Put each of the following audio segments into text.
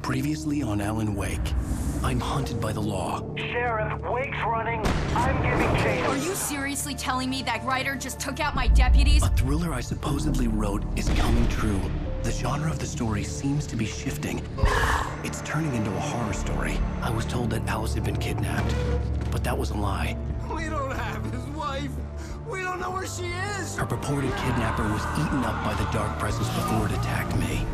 Previously on Alan Wake, I'm hunted by the law. Sheriff, Wake's running. I'm giving chase. Are you seriously telling me that Ryder just took out my deputies? A thriller I supposedly wrote is coming true. The genre of the story seems to be shifting. It's turning into a horror story. I was told that Alice had been kidnapped, but that was a lie. We don't have his wife. We don't know where she is. Her purported kidnapper was eaten up by the dark presence before it attacked me.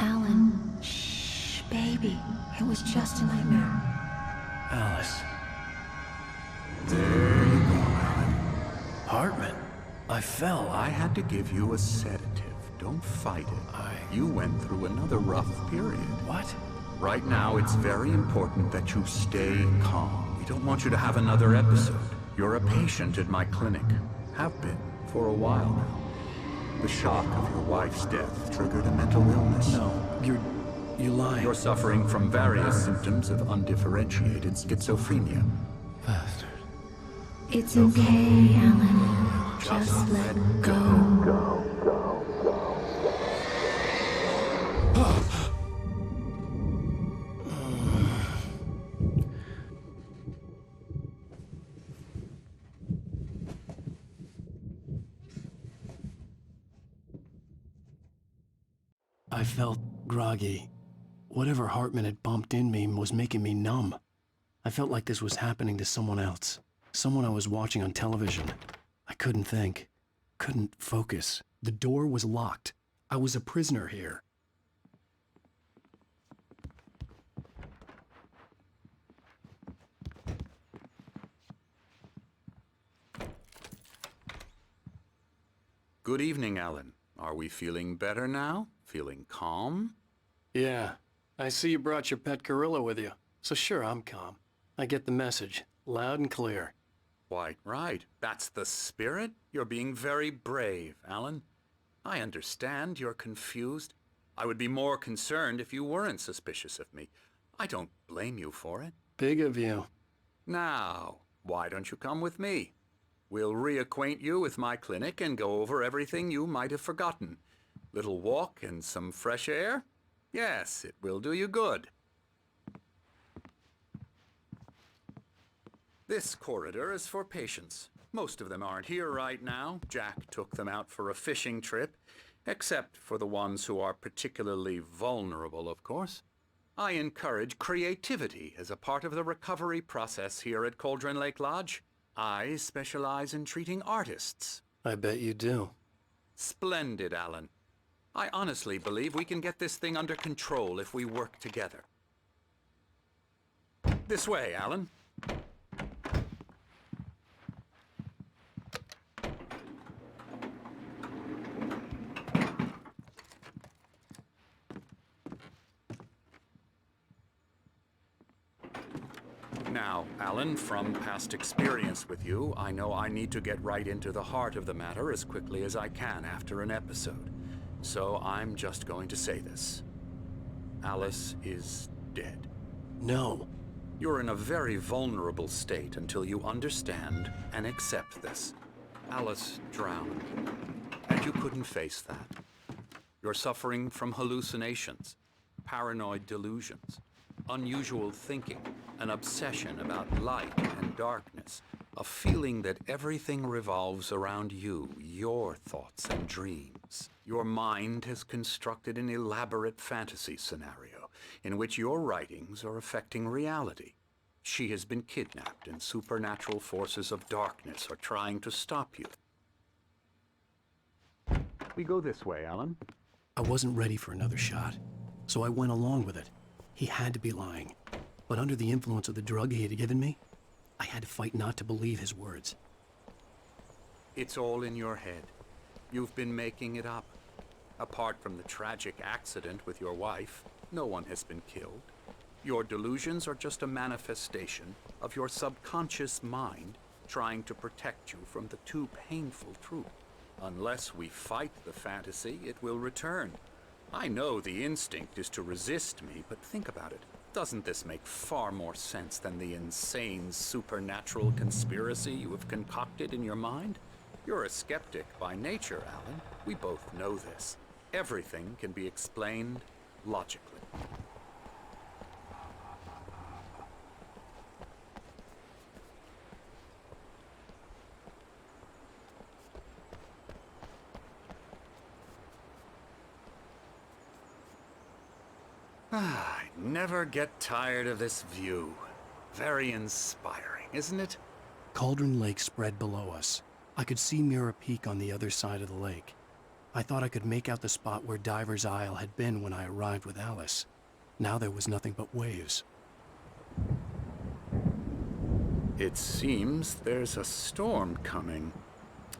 Alan, shh, baby. It was just a nightmare. Alice. There you go, Alan. Hartman. I fell. I had to give you a sedative. Don't fight it. You went through another rough period. What? Right now, it's very important that you stay calm. We don't want you to have another episode. You're a patient at my clinic. Have been for a while now. The shock of your wife's death triggered a mental illness. No, you're lying. You're suffering from various symptoms of undifferentiated schizophrenia. Bastard. It's okay, Alan. Just let go. I felt groggy. Whatever Hartman had pumped in me was making me numb. I felt like this was happening to someone else. Someone I was watching on television. I couldn't think. Couldn't focus. The door was locked. I was a prisoner here. Good evening, Alan. Are we feeling better now? Feeling calm? Yeah. I see you brought your pet gorilla with you. So sure, I'm calm. I get the message. Loud and clear. Quite right. That's the spirit. You're being very brave, Alan. I understand you're confused. I would be more concerned if you weren't suspicious of me. I don't blame you for it. Big of you. Now, why don't you come with me? We'll reacquaint you with my clinic and go over everything you might have forgotten. Little walk and some fresh air? Yes, it will do you good. This corridor is for patients. Most of them aren't here right now. Jack took them out for a fishing trip, except for the ones who are particularly vulnerable, of course. I encourage creativity as a part of the recovery process here at Cauldron Lake Lodge. I specialize in treating artists. I bet you do. Splendid, Alan. I honestly believe we can get this thing under control if we work together. This way, Alan. Now, Alan, from past experience with you, I know I need to get right into the heart of the matter as quickly as I can after an episode. So I'm just going to say this. Alice is dead. No. You're in a very vulnerable state until you understand and accept this. Alice drowned, and you couldn't face that. You're suffering from hallucinations, paranoid delusions, unusual thinking, an obsession about light and darkness, a feeling that everything revolves around you, your thoughts and dreams. Your mind has constructed an elaborate fantasy scenario in which your writings are affecting reality. She has been kidnapped and supernatural forces of darkness are trying to stop you. We go this way, Alan. I wasn't ready for another shot, so I went along with it. He had to be lying. But under the influence of the drug he had given me, I had to fight not to believe his words. It's all in your head. You've been making it up. Apart from the tragic accident with your wife, no one has been killed. Your delusions are just a manifestation of your subconscious mind trying to protect you from the too painful truth. Unless we fight the fantasy, it will return. I know the instinct is to resist me, but think about it. Doesn't this make far more sense than the insane supernatural conspiracy you have concocted in your mind? You're a skeptic by nature, Alan. We both know this. Everything can be explained logically. I never get tired of this view. Very inspiring, isn't it? Cauldron Lake spread below us. I could see Mirror Peak on the other side of the lake. I thought I could make out the spot where Diver's Isle had been when I arrived with Alice. Now there was nothing but waves. It seems there's a storm coming.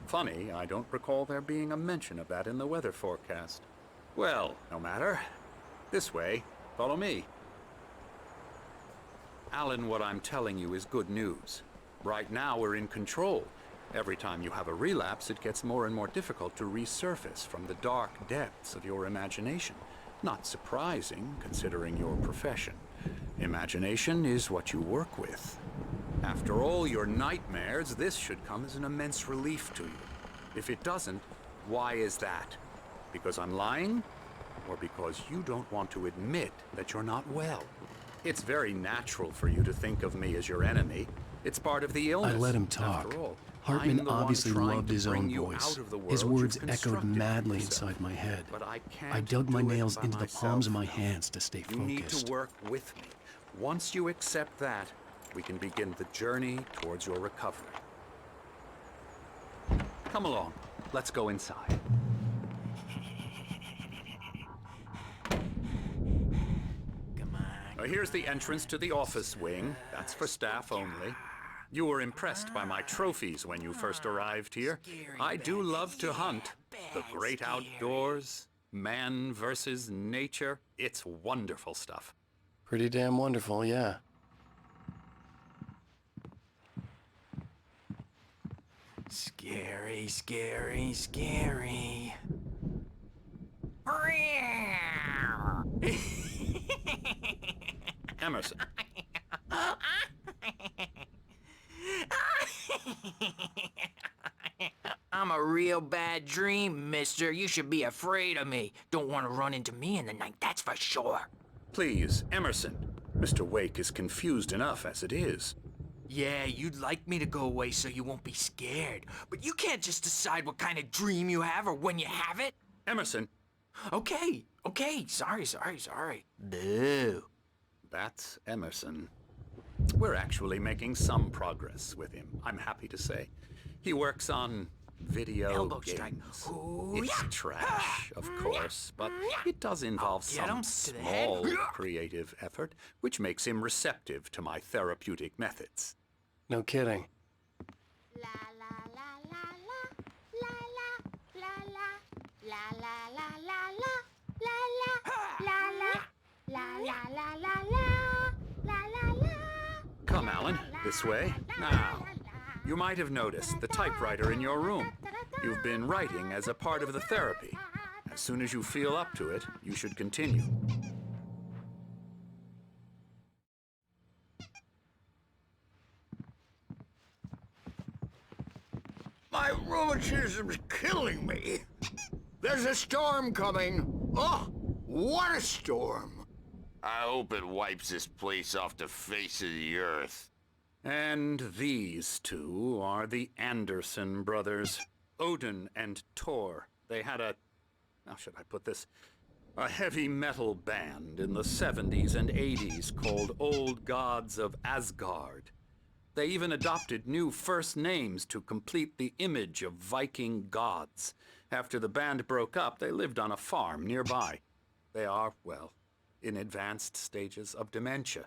Funny, I don't recall there being a mention of that in the weather forecast. Well, no matter. This way. Follow me. Alan, what I'm telling you is good news. Right now, we're in control. Every time you have a relapse, it gets more and more difficult to resurface from the dark depths of your imagination. Not surprising, considering your profession. Imagination is what you work with. After all your nightmares, this should come as an immense relief to you. If it doesn't, why is that? Because I'm lying? Or because you don't want to admit that you're not well? It's very natural for you to think of me as your enemy. It's part of the illness. I let him talk. After all, Hartman I'm the one obviously trying loved to his bring own you voice. out of the His world words you've echoed constructed for madly yourself. inside my head. But I can't I dug my do it nails by into the myself palms of my now. hands to stay You need focused. to work with me. Once you accept that, we can begin the journey towards your recovery. Come along. Let's go inside. Here's the entrance to the office wing. That's for staff only. You were impressed by my trophies when you first arrived here. I do love to hunt. The great outdoors, man versus nature. It's wonderful stuff. Pretty damn wonderful, yeah. Scary, scary, scary. Emerson. I'm a real bad dream, mister. You should be afraid of me. Don't want to run into me in the night, that's for sure. Please, Emerson. Mr. Wake is confused enough as it is. Yeah, you'd like me to go away so you won't be scared. But you can't just decide what kind of dream you have or when you have it. Emerson. Okay, sorry. Boo. That's Emerson. We're actually making some progress with him, I'm happy to say. He works on video Elbow strike. games. Ooh, It's yeah. trash, of course, but it does involve Get some him to the head. small creative effort, which makes him receptive to my therapeutic methods. No kidding. La la la la la la la la la la la la la la la la la la. Come, Alan, this way. Now, you might have noticed the typewriter in your room. You've been writing as a part of the therapy. As soon as you feel up to it, you should continue. My rheumatism's killing me. There's a storm coming. Oh, what a storm. I hope it wipes this place off the face of the earth. And these two are the Anderson brothers, Odin and Thor. They had how should I put this? A heavy metal band in the 70s and 80s called Old Gods of Asgard. They even adopted new first names to complete the image of Viking gods. After the band broke up, they lived on a farm nearby. They are, well, in advanced stages of dementia.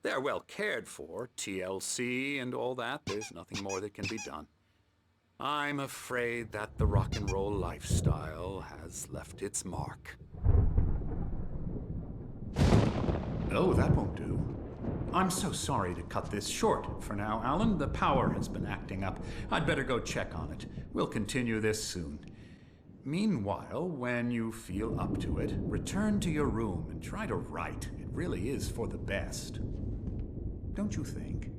They're well cared for, TLC and all that. There's nothing more that can be done. I'm afraid that the rock and roll lifestyle has left its mark. Oh, that won't do. I'm so sorry to cut this short for now, Alan. The power has been acting up. I'd better go check on it. We'll continue this soon. Meanwhile, when you feel up to it, return to your room and try to write. It really is for the best. Don't you think?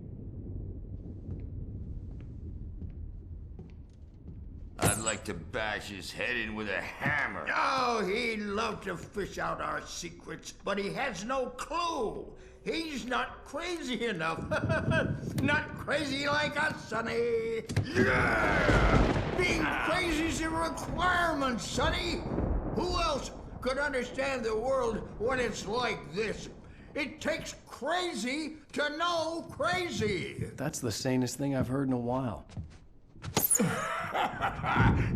I'd like to bash his head in with a hammer. Oh, he'd love to fish out our secrets, but he has no clue. He's not crazy enough. Not crazy like us, Sonny. Yeah! Being crazy's a requirement, Sonny. Who else could understand the world when it's like this? It takes crazy to know crazy. That's the sanest thing I've heard in a while.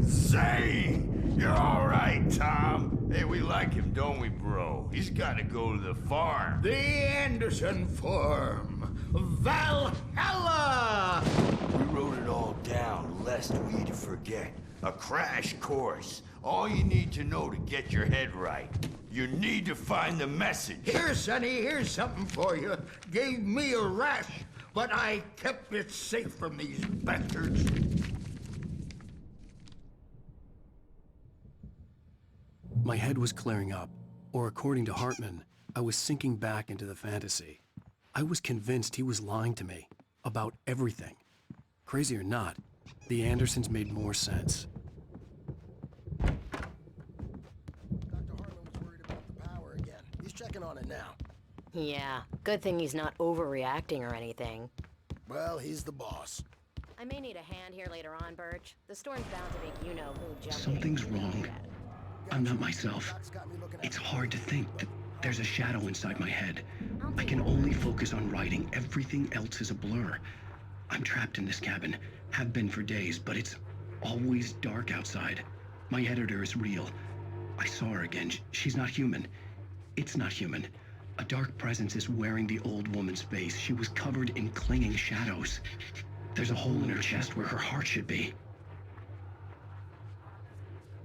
Zane! You're all right, Tom. Hey, we like him, don't we, bro? He's got to go to the farm. The Anderson Farm. Valhalla! We wrote it all down, lest we forget. A crash course. All you need to know to get your head right. You need to find the message. Here, Sonny, here's something for you. Gave me a rash, but I kept it safe from these bastards. My head was clearing up, or according to Hartman, I was sinking back into the fantasy. I was convinced he was lying to me about everything. Crazy or not, the Andersons made more sense. Dr. Hartman was worried about the power again. He's checking on it now. Yeah, good thing he's not overreacting or anything. Well, he's the boss. I may need a hand here later on, Birch. The storm's bound to make you-know-who jump. Something's wrong. I'm not myself. It's hard to think that there's a shadow inside my head. I can only focus on writing. Everything else is a blur. I'm trapped in this cabin. Have been for days, but it's always dark outside. My editor is real. I saw her again. She's not human. It's not human. A dark presence is wearing the old woman's face. She was covered in clinging shadows. There's a hole in her chest where her heart should be.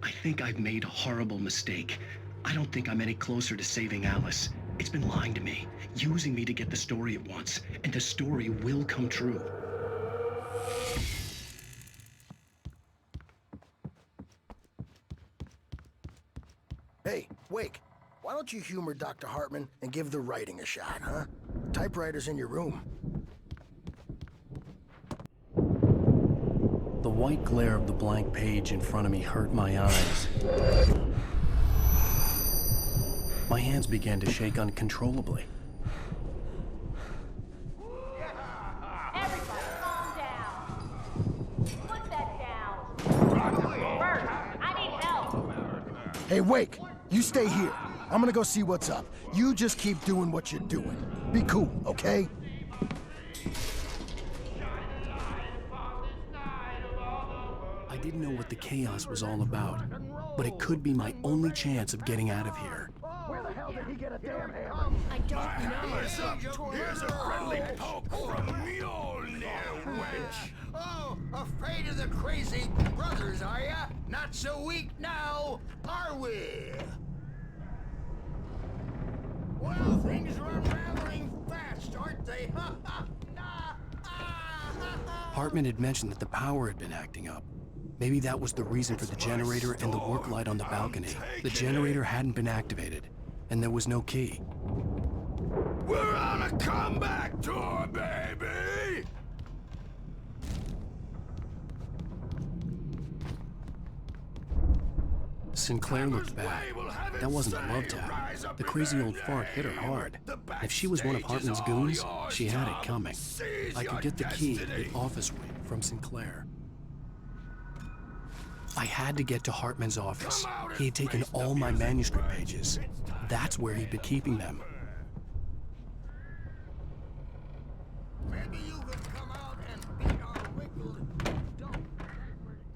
I think I've made a horrible mistake. I don't think I'm any closer to saving Alice. It's been lying to me, using me to get the story it wants, and the story will come true. Hey, Wake, why don't you humor Dr. Hartman and give the writing a shot, huh? The typewriter's in your room. The white glare of the blank page in front of me hurt my eyes. My hands began to shake uncontrollably. Everybody, calm down. Put that down. Bert, I need help. Hey, Wake, you stay here. I'm gonna go see what's up. You just keep doing what you're doing. Be cool, okay? I didn't know what the chaos was all about, but it could be my only chance of getting out of here. Where the hell did he get a damn hammer? I don't know. Here's a friendly poke from Mjolnir, wench. Oh, afraid of the crazy brothers, are ya? Not so weak now, are we? Well, things are unraveling fast, aren't they? Hartman had mentioned that the power had been acting up. Maybe that was the reason for the generator and the work light on the balcony. The generator hadn't been activated, and there was no key. We're on a comeback tour, baby! Sinclair looked bad. That wasn't a love tap. The crazy old fart hit her hard. If she was one of Hartman's goons, she had it coming. I could get the key to the office wing from Sinclair. I had to get to Hartman's office. He had taken all my manuscript pages. That's where he'd been keeping them. Maybe you could come out and beat our wiggled.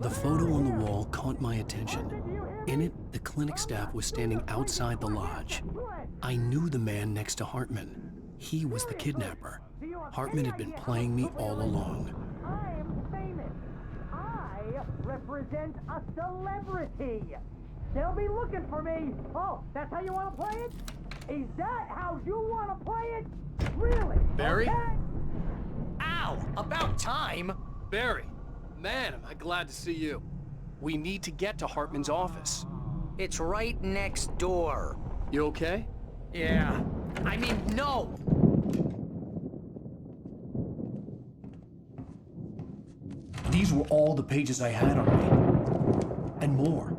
The photo on the wall caught my attention. In it, the clinic staff was standing outside the lodge. I knew the man next to Hartman. He was the kidnapper. Hartman had been playing me all along. I am famous. I represent a celebrity. They'll be looking for me. Oh, that's how you want to play it? Is that how you want to play it? Really? Barry? Okay. Ow! About time! Barry, man, am I glad to see you. We need to get to Hartman's office. It's right next door. You okay? Yeah, I mean, no! These were all the pages I had on me. And more.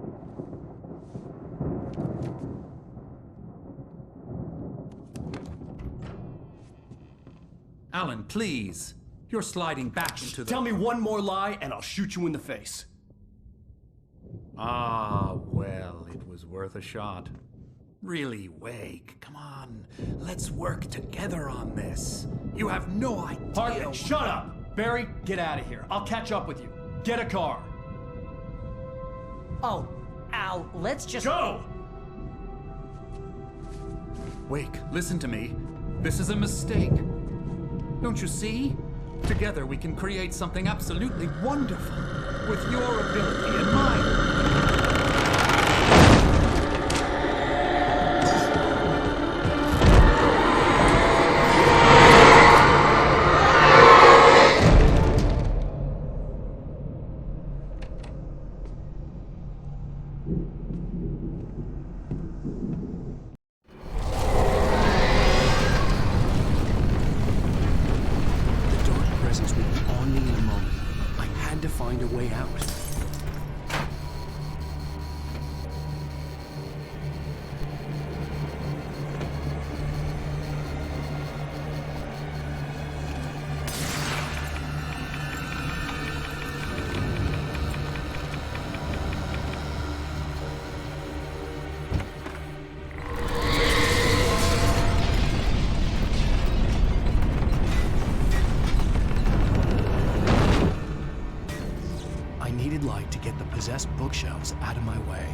Alan, please. You're sliding back into the... Tell me one more lie and I'll shoot you in the face. Ah, well, it was worth a shot. Really, Wake, come on. Let's work together on this. You have no idea... Hartman, shut up! Barry, get out of here. I'll catch up with you. Get a car. Oh, Al, let's just... Go! Wake, listen to me. This is a mistake. Don't you see? Together we can create something absolutely wonderful. With your ability and mine. Presence would be on me in a moment. I had to find a way out. I needed light to get the possessed bookshelves out of my way.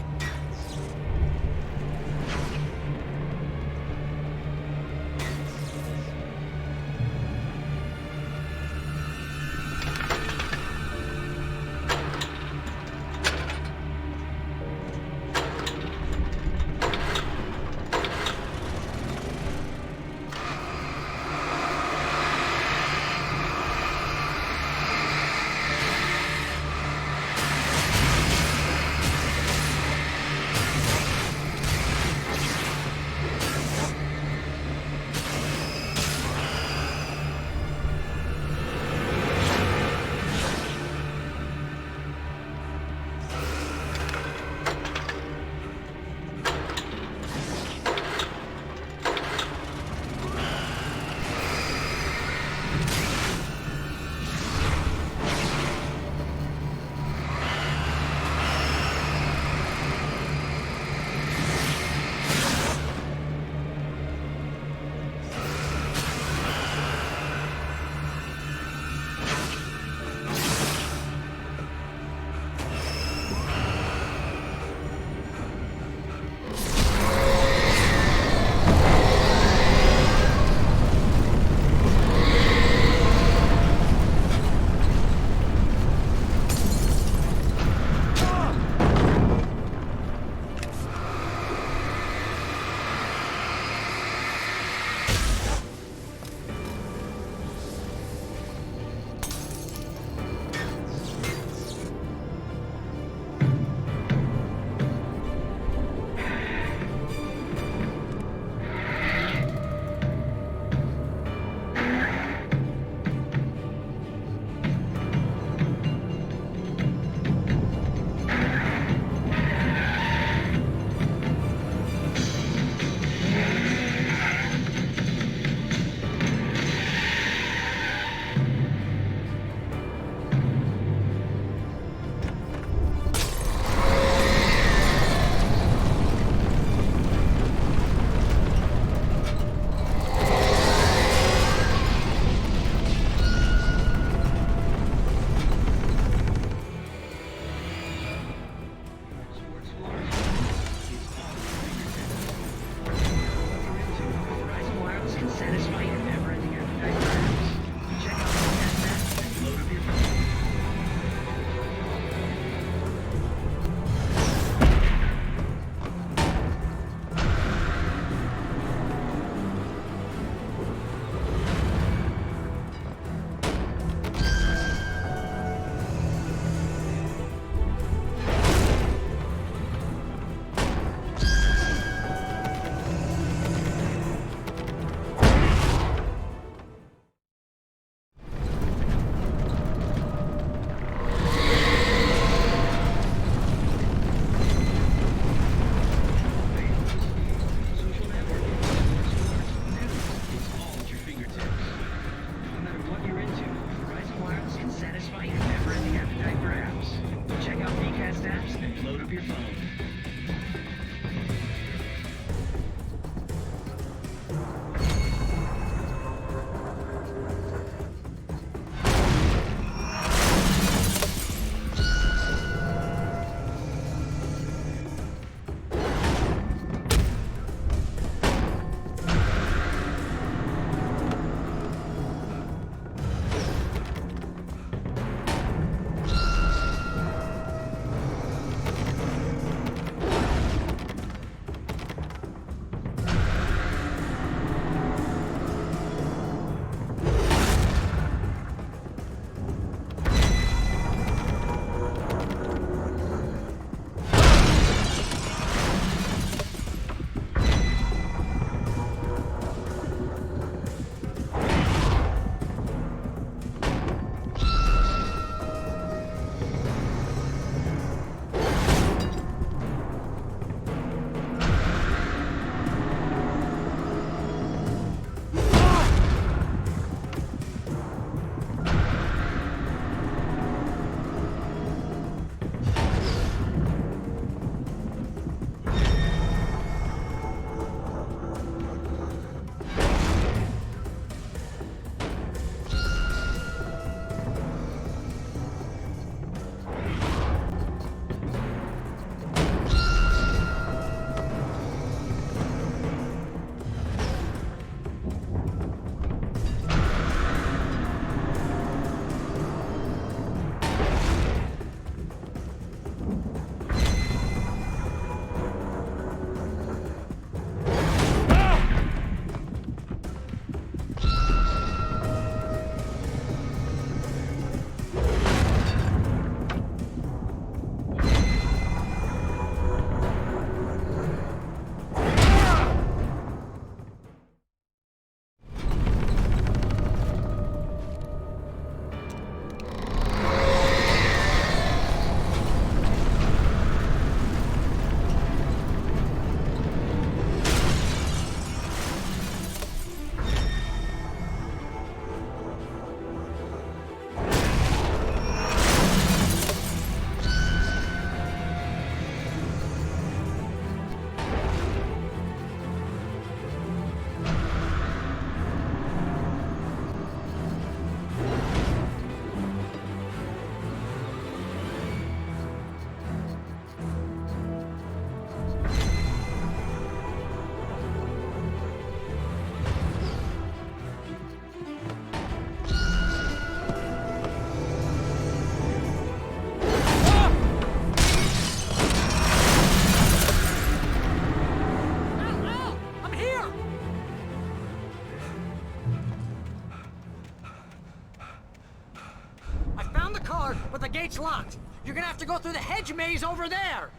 but the gate's locked. You're gonna have to go through the hedge maze over there.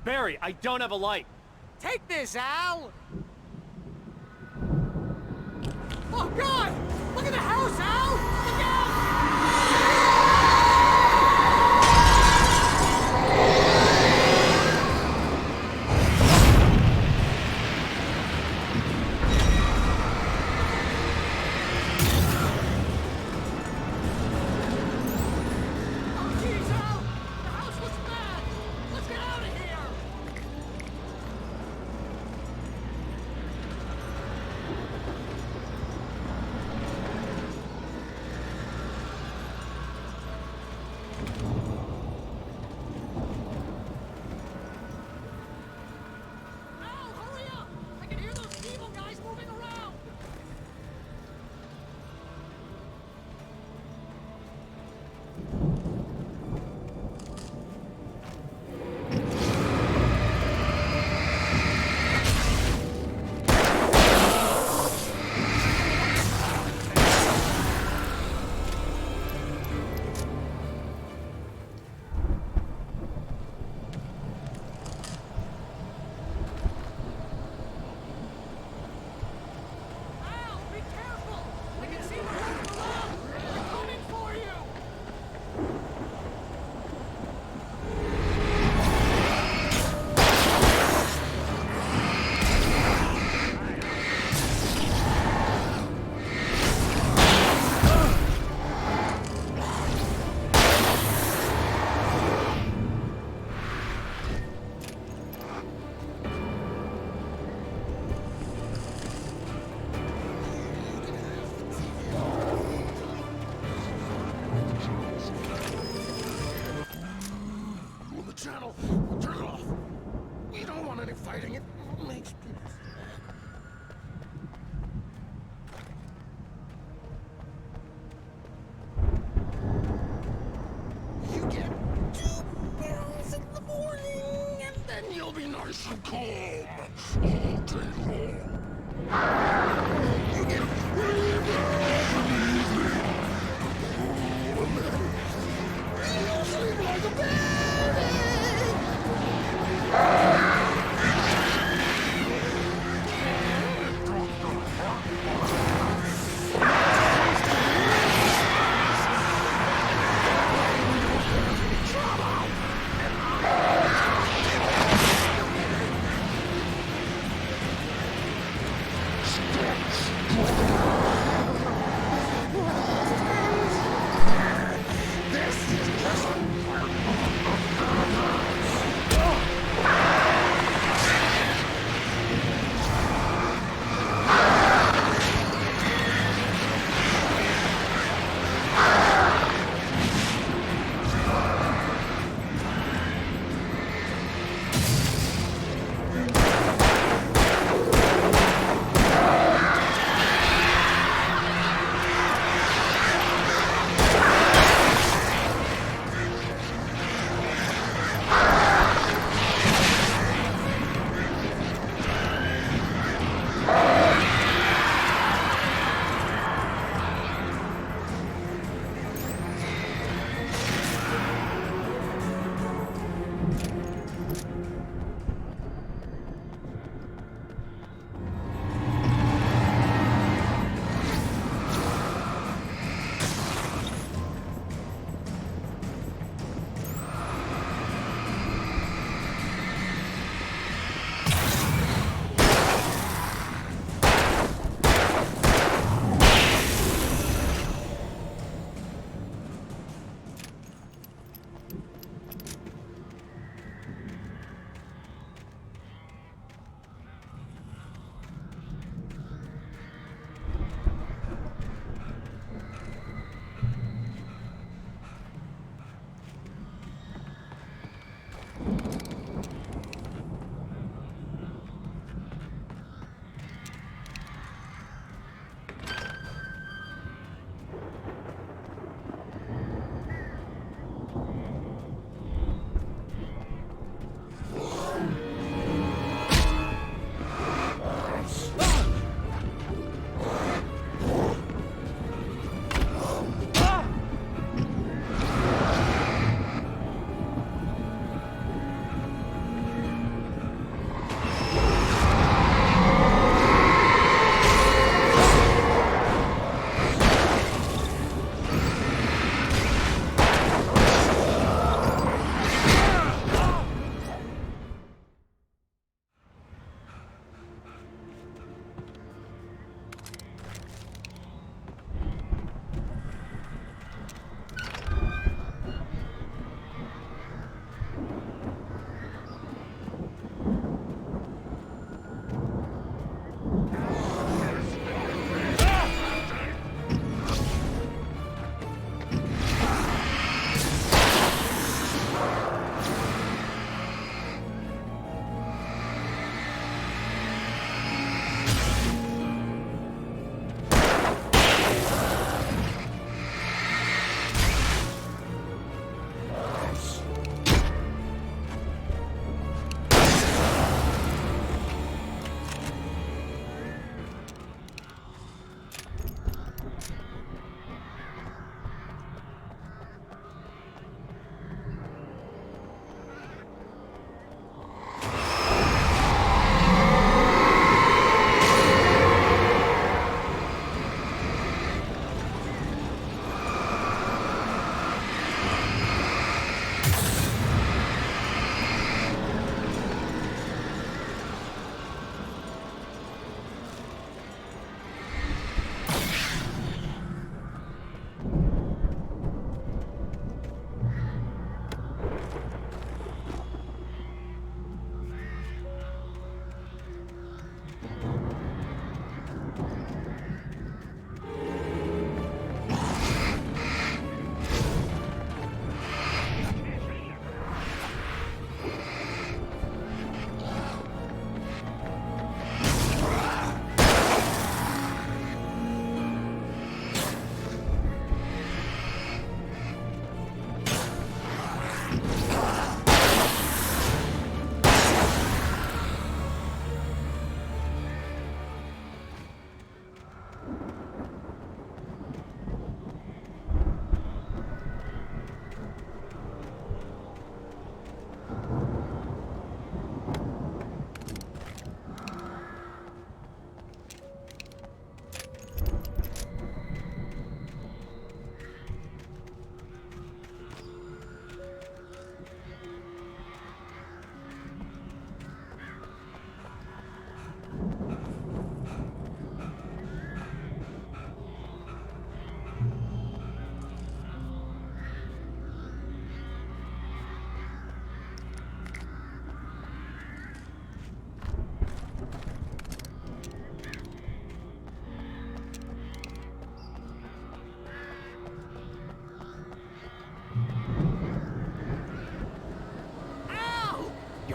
Barry, I don't have a light. Take this, Al. Oh, God! Look at the house, Al! Look out! On the channel. Turn it off. We don't want any fighting. It makes people sad. You get 2 pills in the morning, and then you'll be nice and calm all day long. You get 3 pills in the evening. And then you'll sleep like a baby. Stay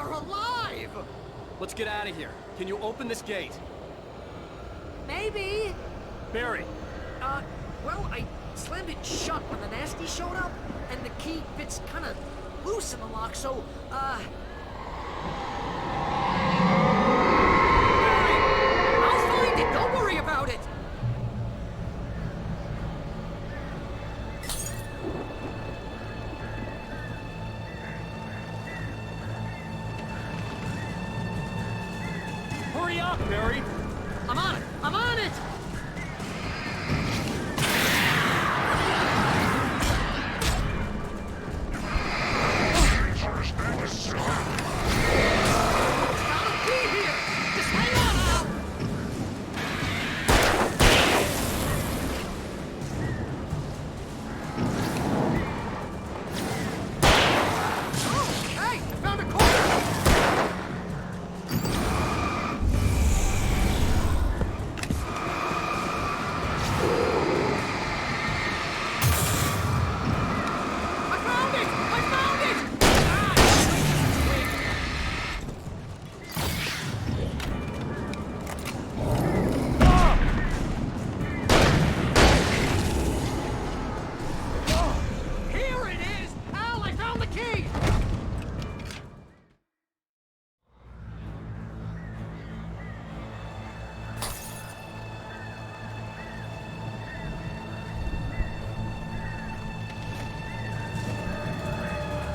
You're alive! Let's get out of here. Can you open this gate? Maybe. Barry! Well, I slammed it shut when the nasty showed up, and the key fits kind of loose in the lock, so, Barry, I'll find it! Don't worry about it! Hurry up, Barry! I'm on it! I'm on it!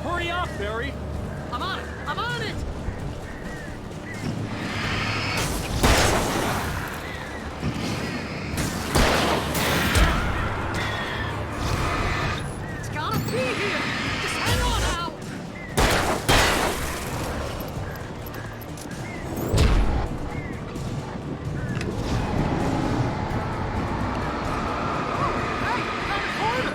Hurry up, Barry! I'm on it! I'm on it! It's gotta be here! Just hang on now! Hey! Found a corner!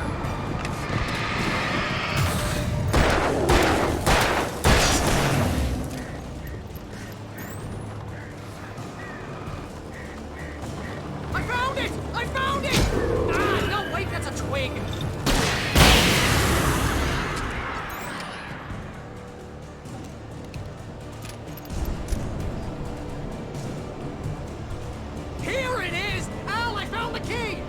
I found it! I found it! Ah, no, wait, that's a twig! Here it is! Al, I found the key!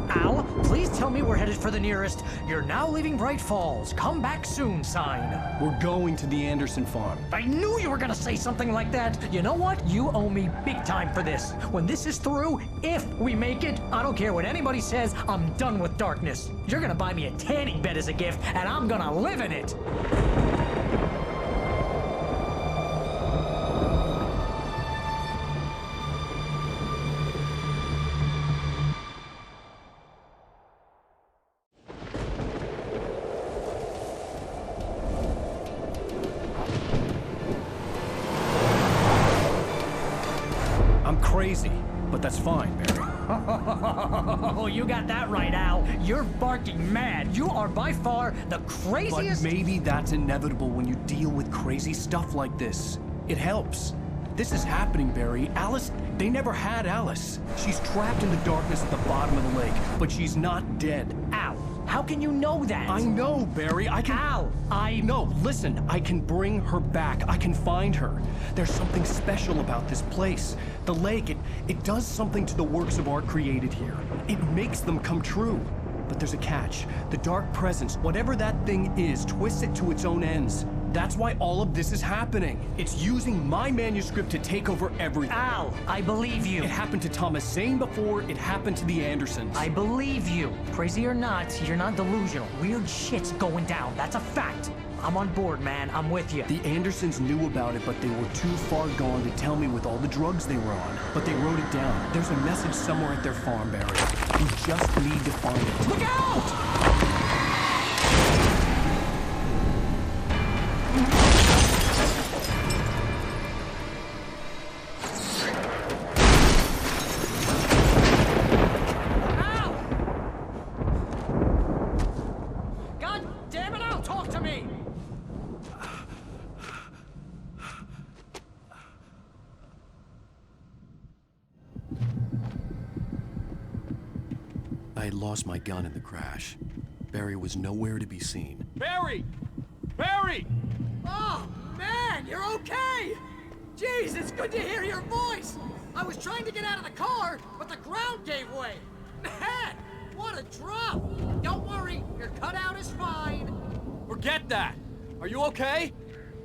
Al, please tell me we're headed for the nearest "You're now leaving Bright Falls. Come back soon" sign. We're going to the Anderson farm. I knew you were gonna say something like that. You know what? You owe me big time for this. When this is through, if we make it, I don't care what anybody says, I'm done with darkness. You're gonna buy me a tanning bed as a gift, and I'm gonna live in it. I'm crazy, but that's fine, Barry. Oh, you got that right, Al. You're barking mad. You are by far the craziest. But maybe that's inevitable when you deal with crazy stuff like this. It helps. This is happening, Barry. Alice, they never had Alice. She's trapped in the darkness at the bottom of the lake, but she's not dead. Al, how can you know that? I know, Barry. I can... Al, No, listen. I can bring her back. I can find her. There's something special about this place. The lake, it does something to the works of art created here. It makes them come true. But there's a catch. The dark presence, whatever that thing is, twists it to its own ends. That's why all of this is happening. It's using my manuscript to take over everything. Al, I believe you. It happened to Thomas Zane before, it happened to the Andersons. I believe you. Crazy or not, you're not delusional. Weird shit's going down. That's a fact. I'm on board, man. I'm with you. The Andersons knew about it, but they were too far gone to tell me with all the drugs they were on. But they wrote it down. There's a message somewhere at their farm, Barry. You just need to find it. Look out! had lost my gun in the crash. Barry was nowhere to be seen. Barry! Barry! Oh, man, you're okay! Jeez, it's good to hear your voice! I was trying to get out of the car, but the ground gave way! Man, what a drop! Don't worry, your cutout is fine. Forget that! Are you okay?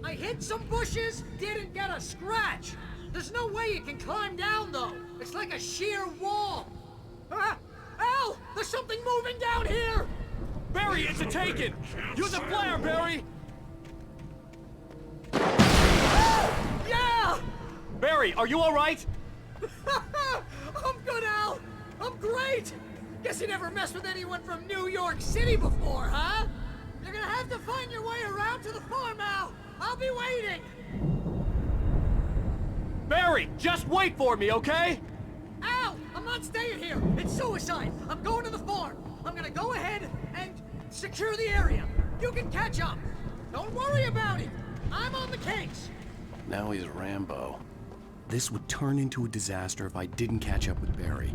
I hit some bushes, didn't get a scratch. There's no way you can climb down, though. It's like a sheer wall. Ah! Al! There's something moving down here! Barry, it's a Taken! Use a flare, Barry! Yeah! Barry, are you alright? I'm good, Al! I'm great! Guess you never messed with anyone from New York City before, huh? You're gonna have to find your way around to the farm, Al! I'll be waiting! Barry, just wait for me, okay? Al! I'm not staying here! It's suicide! I'm going to the farm! I'm gonna go ahead and secure the area! You can catch up! Don't worry about it! I'm on the case! Now he's Rambo. This would turn into a disaster if I didn't catch up with Barry.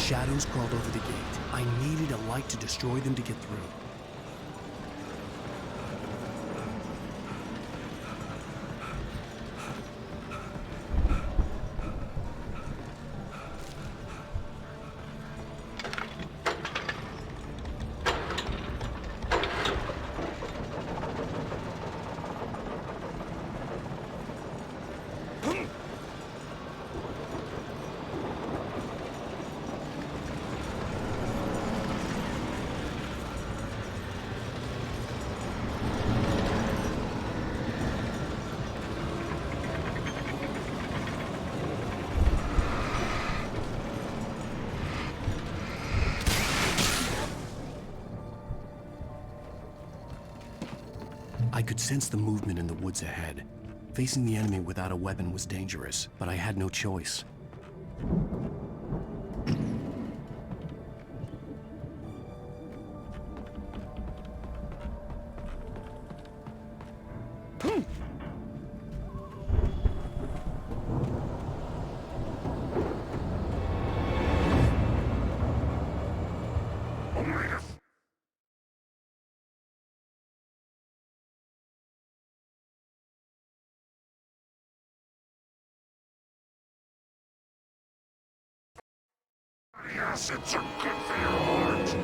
Shadows crawled over the gate. I needed a light to destroy them to get through. I could sense the movement in the woods ahead. Facing the enemy without a weapon was dangerous, but I had no choice. Yes, it's a good for your heart.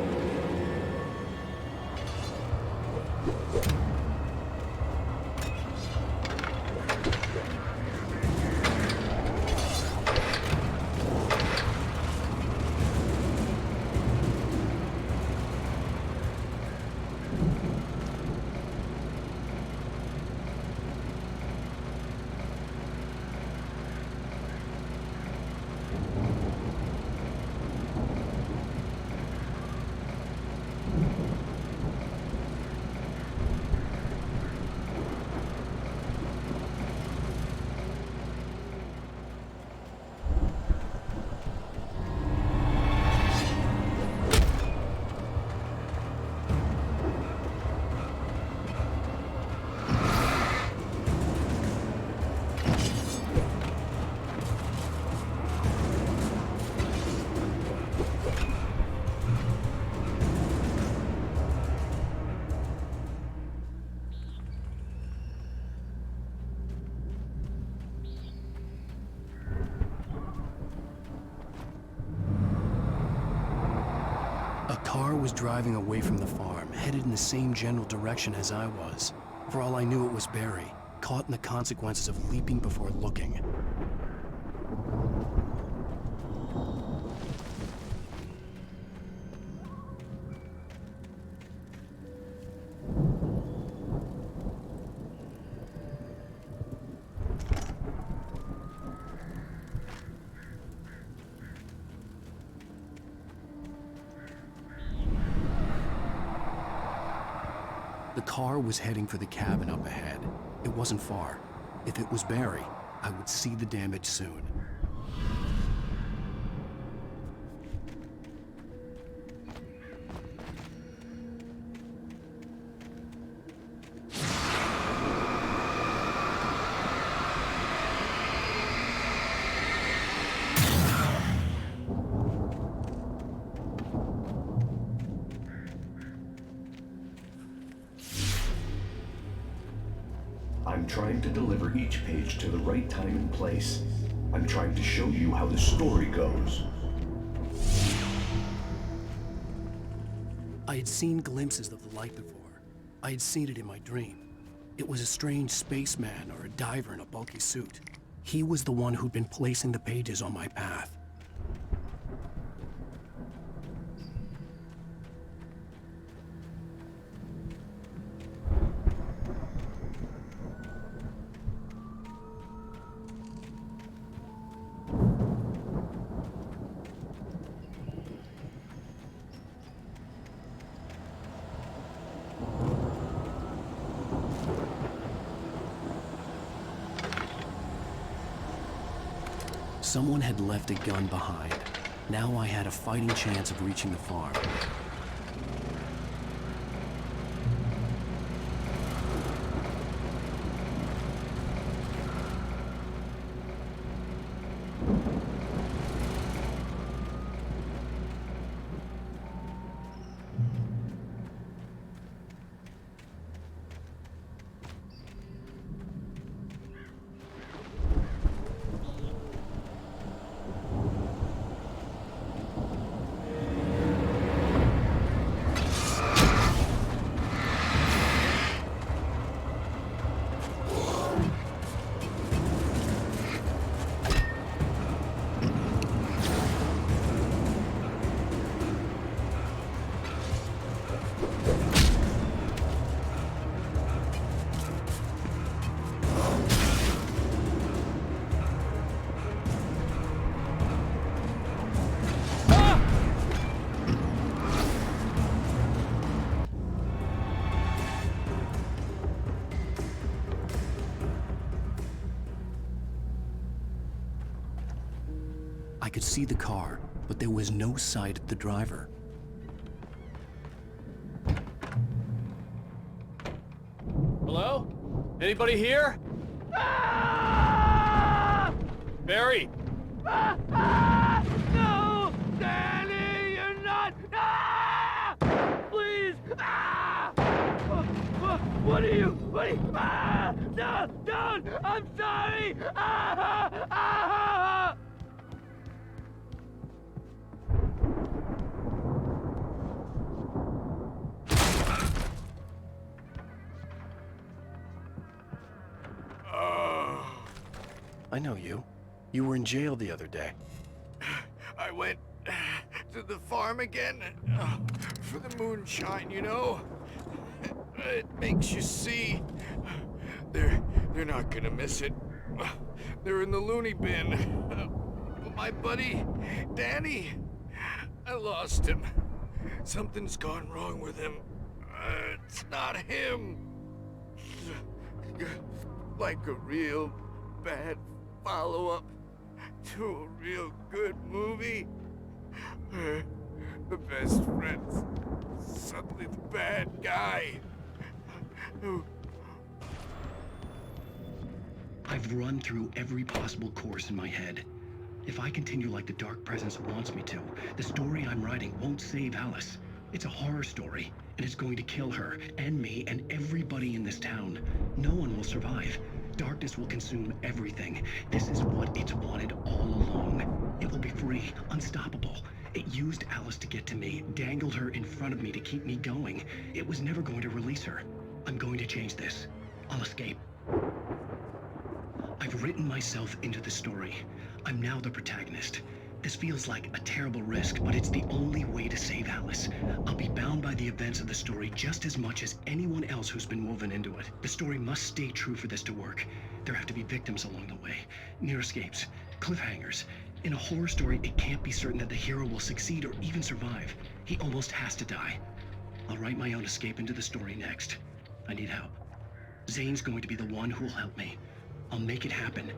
car was driving away from the farm, headed in the same general direction as I was. For all I knew, it was Barry, caught in the consequences of leaping before looking. The car was heading for the cabin up ahead. It wasn't far. If it was Barry, I would see the damage soon. I'm trying to deliver each page to the right time and place. I'm trying to show you how the story goes. I had seen glimpses of the light before. I had seen it in my dream. It was a strange spaceman or a diver in a bulky suit. He was the one who'd been placing the pages on my path. Someone had left a gun behind. Now I had a fighting chance of reaching the farm. I could see the car, but there was no sight of the driver. Hello? Anybody here? Ah! Barry! No! Danny, you're not! Ah! Please! Ah! What are you? Ah! No! Don't! I'm sorry! Ah! Ah! I know you. You were in jail the other day. I went to the farm again for the moonshine, you know? It makes you see. They're not gonna miss it. They're in the loony bin. But my buddy, Danny, I lost him. Something's gone wrong with him. It's not him. Like a real bad follow-up to a real good movie. The best friend's suddenly the bad guy. I've run through every possible course in my head. If I continue like the Dark Presence wants me to, the story I'm writing won't save Alice. It's a horror story, and it's going to kill her, and me, and everybody in this town. No one will survive. Darkness will consume everything. This is what it's wanted all along. It will be free, unstoppable. It used Alice to get to me, dangled her in front of me to keep me going. It was never going to release her. I'm going to change this. I'll escape. I've written myself into the story. I'm now the protagonist. This feels like a terrible risk, but it's the only way to save Alice. I'll be bound by the events of the story just as much as anyone else who's been woven into it. The story must stay true for this to work. There have to be victims along the way, near escapes, cliffhangers. In a horror story, it can't be certain that the hero will succeed or even survive. He almost has to die. I'll write my own escape into the story next. I need help. Zane's going to be the one who will help me. I'll make it happen.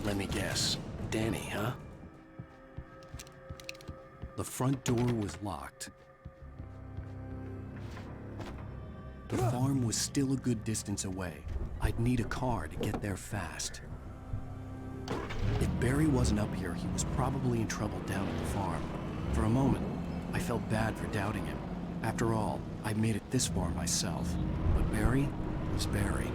Let me guess. Danny, huh? The front door was locked. The farm was still a good distance away. I'd need a car to get there fast. If Barry wasn't up here, he was probably in trouble down at the farm. For a moment, I felt bad for doubting him. After all, I made it this far myself. But Barry was Barry.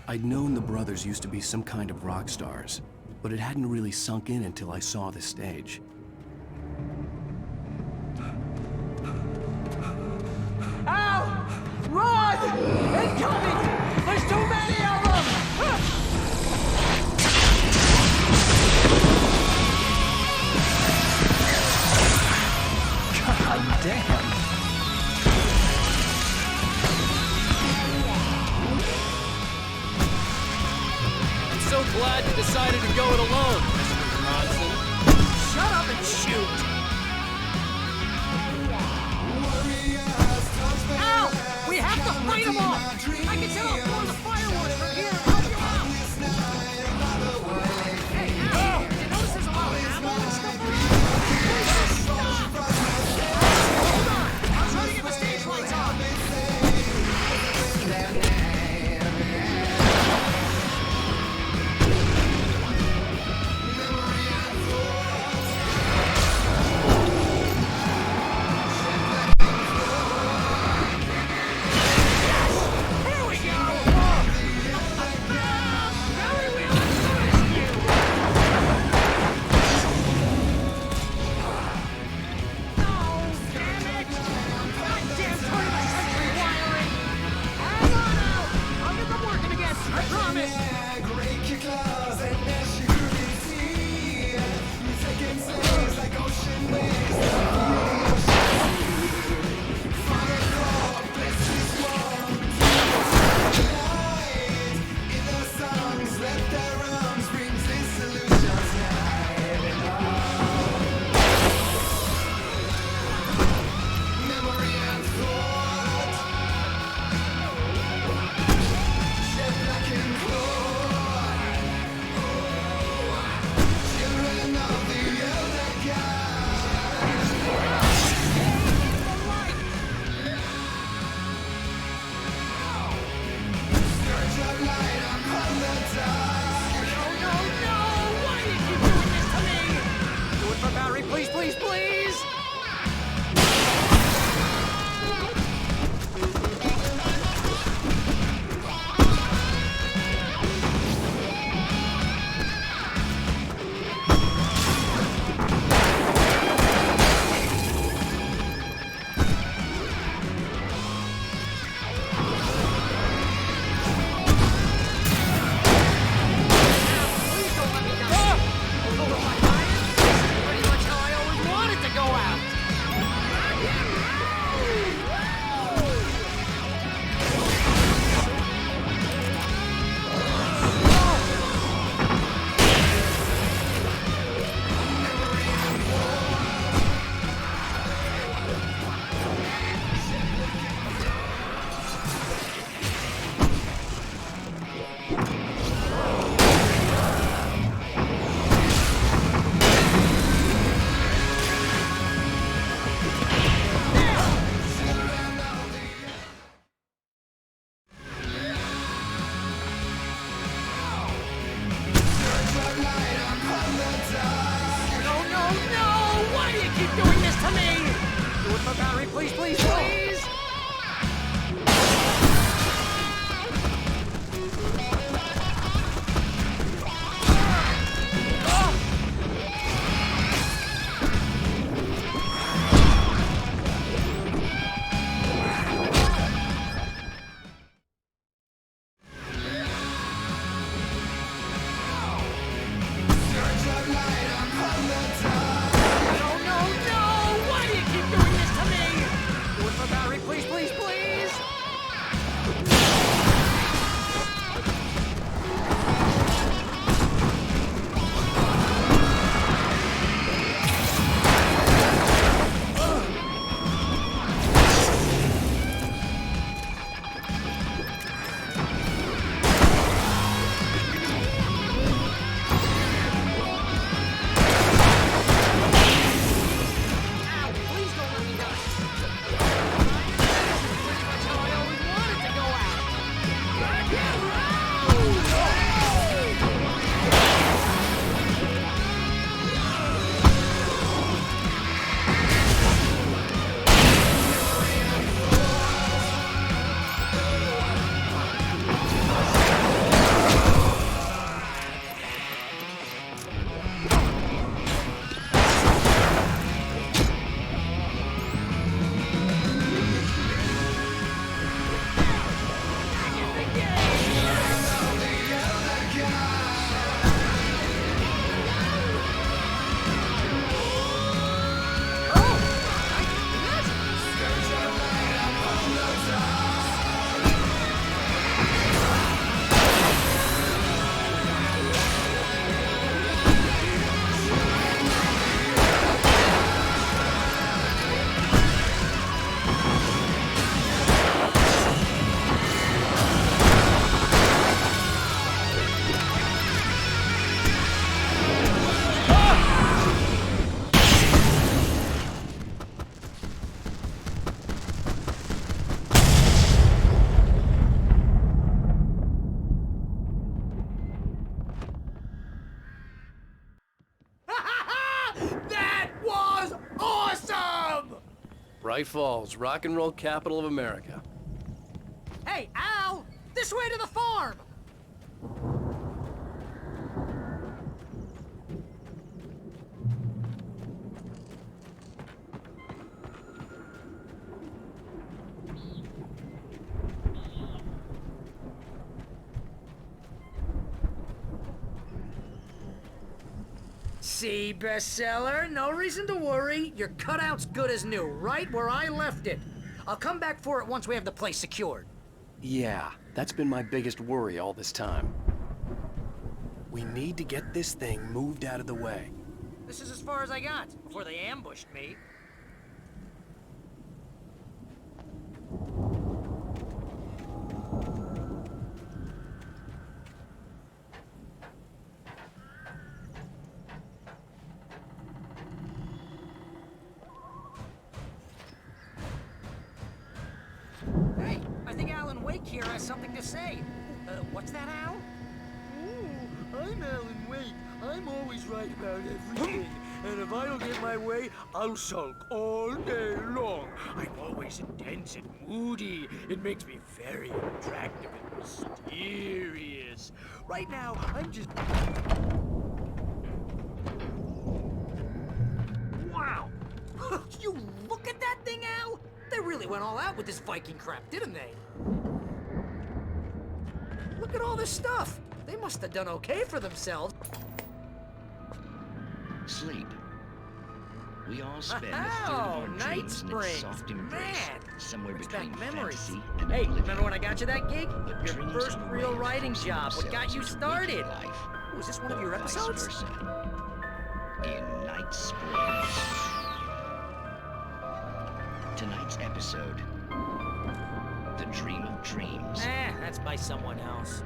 I'd known the brothers used to be some kind of rock stars, but it hadn't really sunk in until I saw the stage. Al! Run! Incoming! There's too many of them! Damn. I'm so glad you decided to go it alone, Mr. Bronson. Shut up and shoot! Ow! We have to fight them off! I can set off more of the firewood from here and help you out! Hey, ow! Did you notice there's a lot of ammo and stuff around? Stop! Hold on! I'm trying to get my stage lights on! Bright Falls, rock and roll capital of America. Hey, Al! This way to the farm! See, bestseller? No reason to worry. Your cutout's good as new, right where I left it. I'll come back for it once we have the place secured. Yeah, that's been my biggest worry all this time. We need to get this thing moved out of the way. This is as far as I got, before they ambushed me. Hey, I think Alan Wake here has something to say. What's that, Al? Ooh, I'm Alan Wake. I'm always right about everything. And if I don't get my way, I'll sulk all day long. I'm always intense and moody. It makes me very attractive and mysterious. Right now, I'm just... Wow! You look at that thing, Al? They really went all out with this Viking crap, didn't they? Look at all this stuff. They must have done okay for themselves. Sleep. We all spend a third of our Night dreams in its Springs. soft embrace, Man, somewhere brings between back memories. fantasy and Hey, oblivion. remember when I got you that gig? But Your dreams first are a real way of writing forcing job. What got themselves you into started? waking life, Was this one of your or vice episodes? versa. In Night Springs. Tonight's episode, The Dream of Dreams. That's by someone else.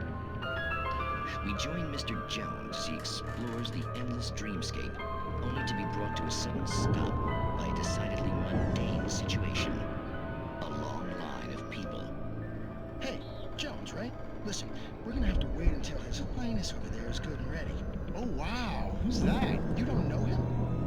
We join Mr. Jones as he explores the endless dreamscape, only to be brought to a sudden stop by a decidedly mundane situation. A long line of people. Hey, Jones, right? Listen, we're gonna have to wait until His Highness over there is good and ready. Oh, wow. Who's that? You don't know him?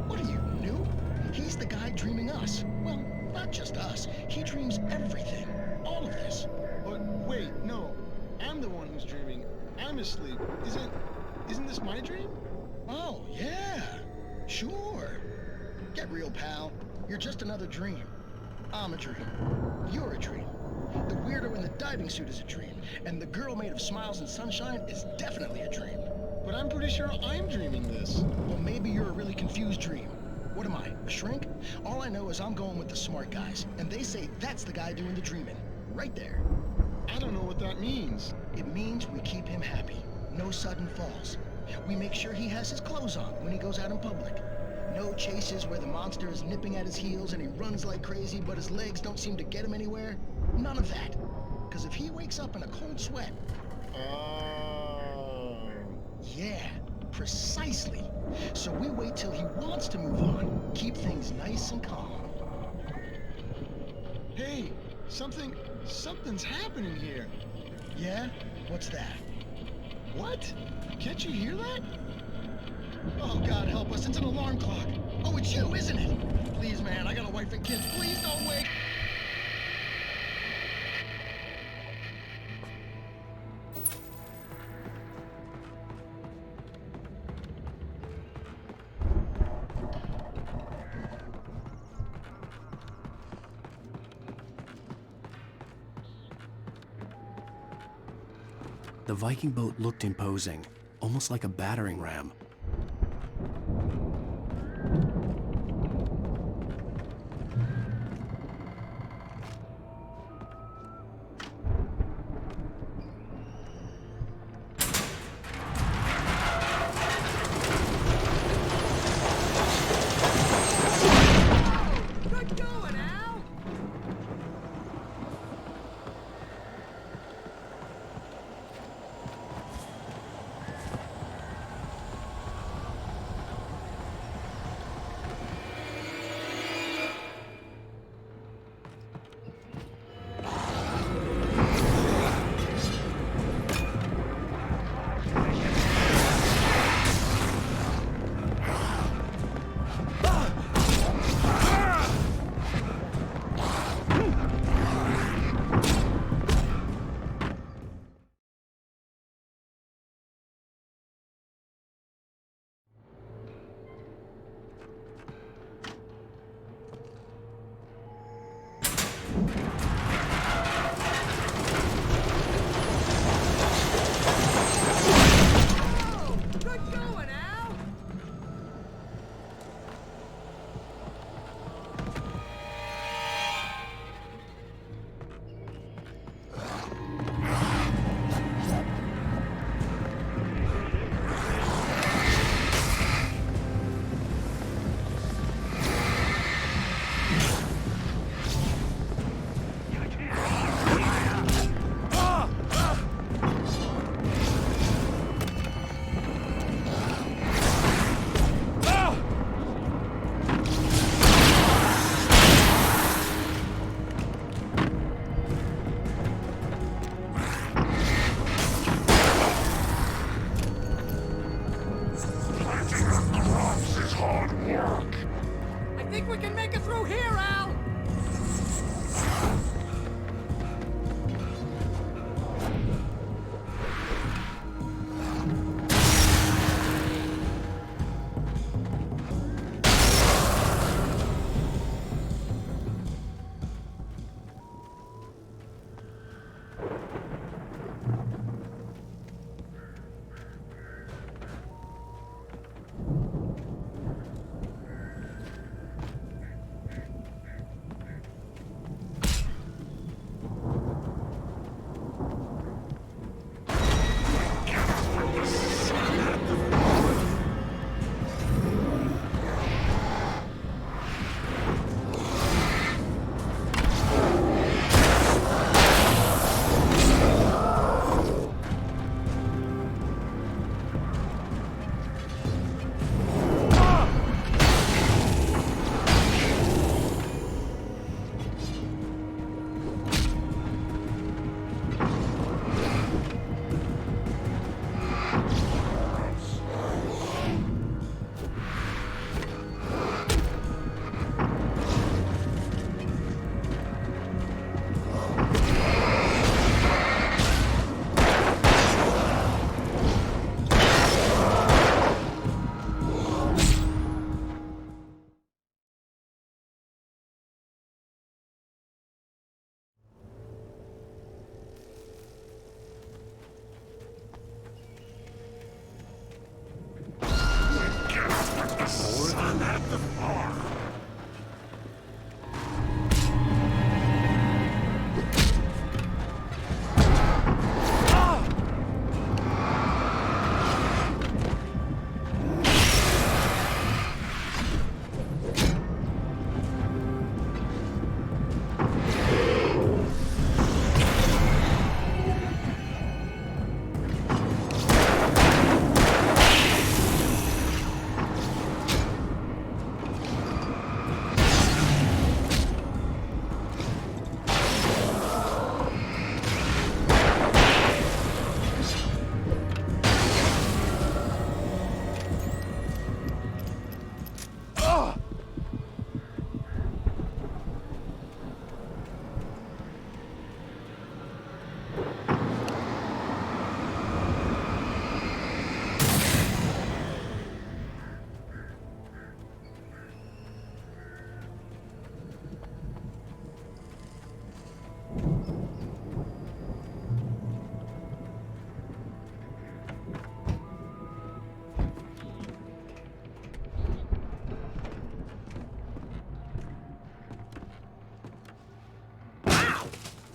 What are you, new? He's the guy dreaming us. Well, not just us. He dreams everything. All of this. But wait, no. I'm the one who's dreaming. I'm asleep. Isn't this my dream? Oh, yeah. Sure. Get real, pal. You're just another dream. I'm a dream. You're a dream. The weirdo in the diving suit is a dream. And the girl made of smiles and sunshine is definitely a dream. But I'm pretty sure I'm dreaming this. Well, maybe you're a really confused dream. What am I, a shrink? All I know is I'm going with the smart guys. And they say that's the guy doing the dreaming. Right there. I don't know what that means. It means we keep him happy. No sudden falls. We make sure he has his clothes on when he goes out in public. No chases where the monster is nipping at his heels and he runs like crazy, but his legs don't seem to get him anywhere. None of that. Because if he wakes up in a cold sweat... Oh... Yeah, precisely. So we wait till he wants to move on. Keep things nice and calm. Hey, something's happening here. Yeah? What's that? What? Can't you hear that? Oh, God help us, it's an alarm clock. Oh, it's you, isn't it? Please, man, I got a wife and kids. Please don't wake... The Viking boat looked imposing, almost like a battering ram. Good going, Al!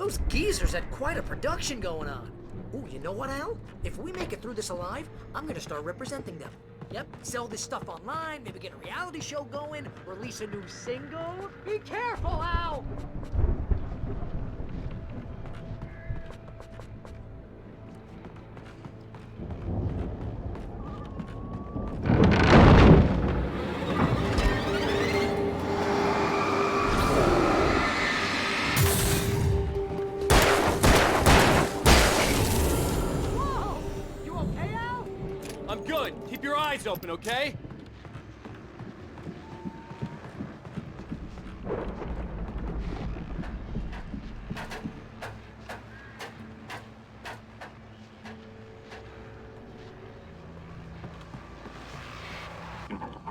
Those geezers had quite a production going on. Ooh, you know what, Al? If we make it through this alive, I'm gonna start representing them. Yep, sell this stuff online, maybe get a reality show going, release a new single. Be careful, Al! I'm good. Keep your eyes open, okay?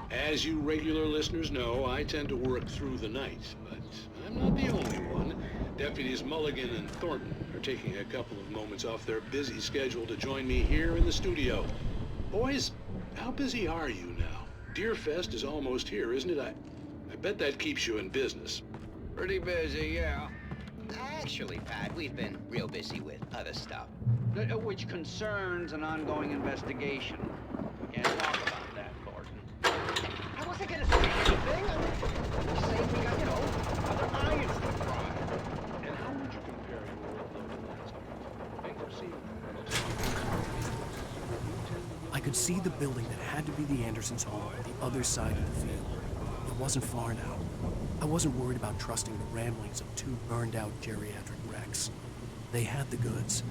As you regular listeners know, I tend to work through the night, but I'm not the only one. Deputies Mulligan and Thornton are taking a couple of moments off their busy schedule to join me here in the studio. Boys, how busy are you now? Deerfest is almost here, isn't it? I bet that keeps you in business. Pretty busy, yeah. Actually, Pat, we've been real busy with other stuff, which concerns an ongoing investigation. We can't talk about that, Thornton. I wasn't gonna say anything. I'm just saying we got, other irons to fry. And how would you compare your workload in that subject? Bankruptcy? I could see the building that had to be the Andersons' home on the other side of the field. It wasn't far now. I wasn't worried about trusting the ramblings of two burned-out geriatric wrecks. They had the goods.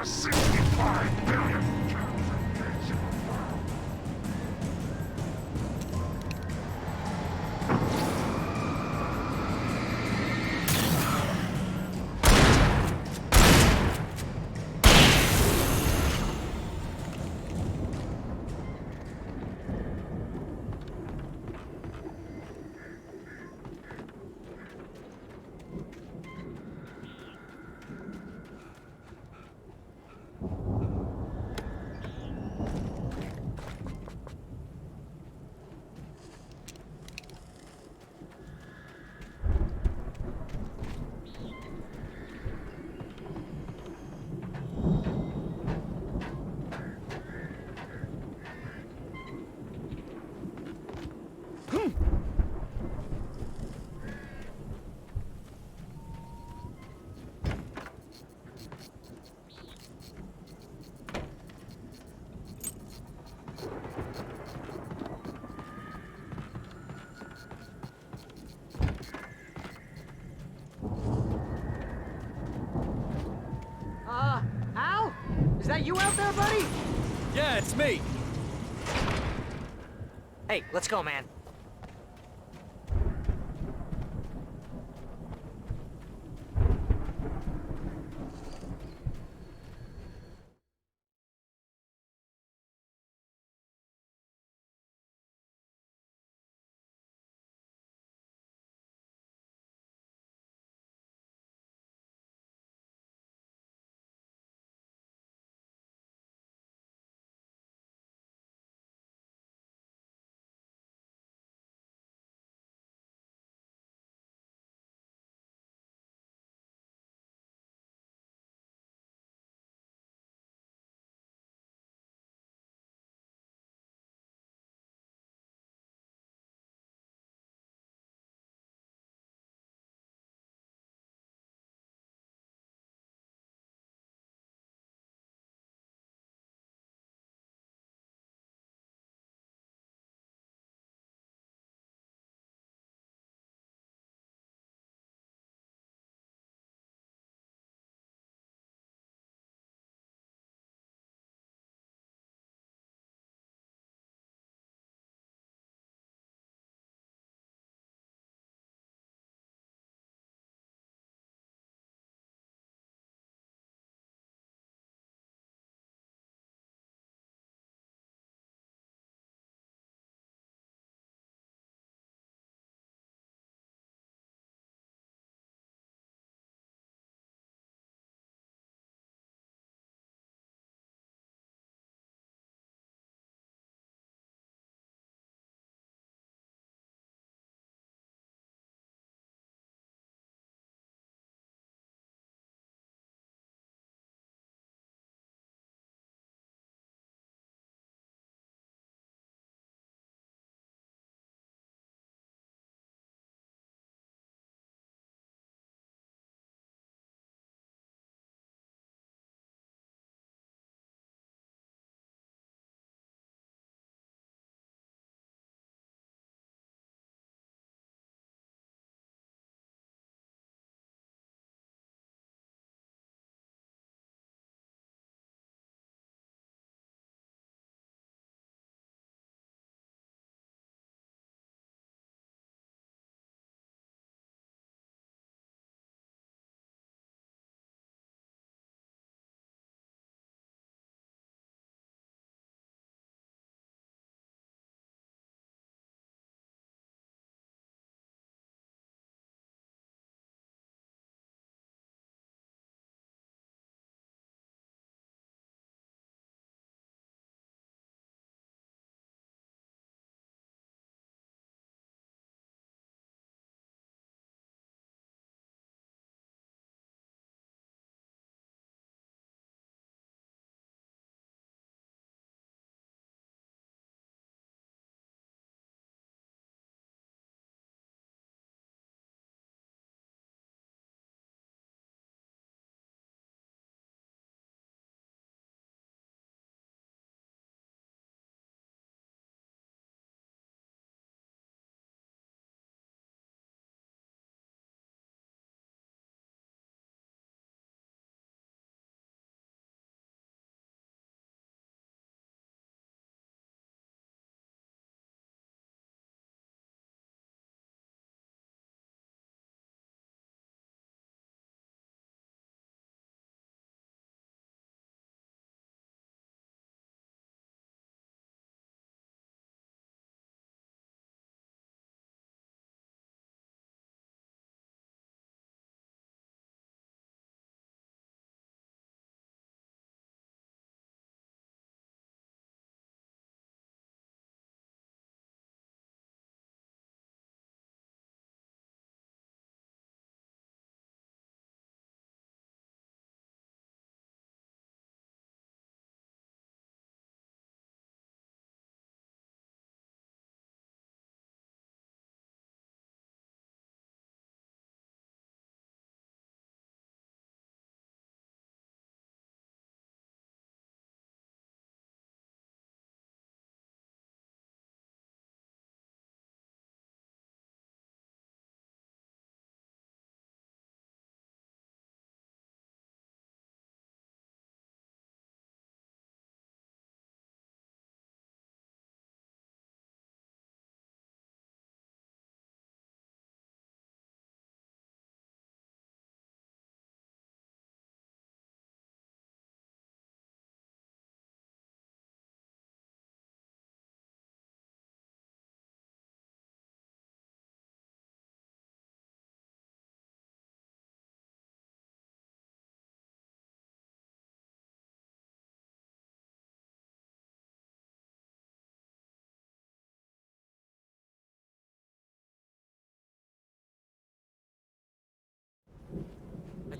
65 million Al? Is that you out there, buddy? Yeah, it's me. Hey, let's go, man.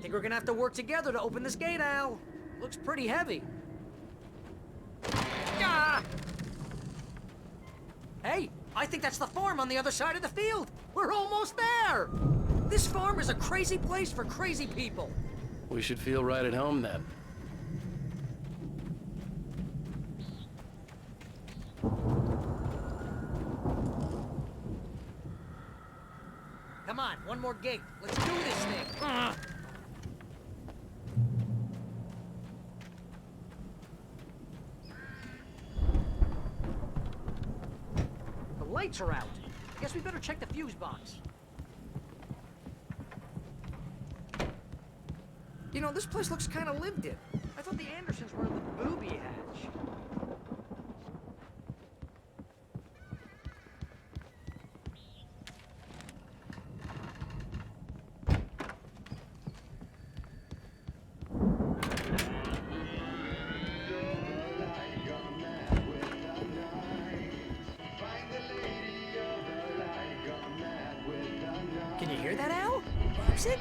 think we're gonna have to work together to open this gate, Al. Looks pretty heavy. Ah! Hey, I think that's the farm on the other side of the field. We're almost there. This farm is a crazy place for crazy people. We should feel right at home then. Come on, one more gate. Let's do this thing. The lights are out. I guess we better check the fuse box. You know, this place looks kind of lived in. I thought the Andersons were in the booby hatch. Can you hear that, Al? Music?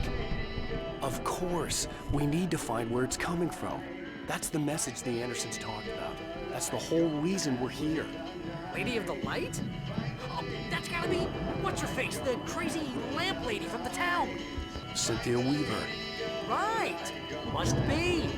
Of course. We need to find where it's coming from. That's the message the Andersons talked about. That's the whole reason we're here. Lady of the Light? Oh, that's gotta be... What's-her-face? The crazy lamp lady from the town. Cynthia Weaver. Right. Must be.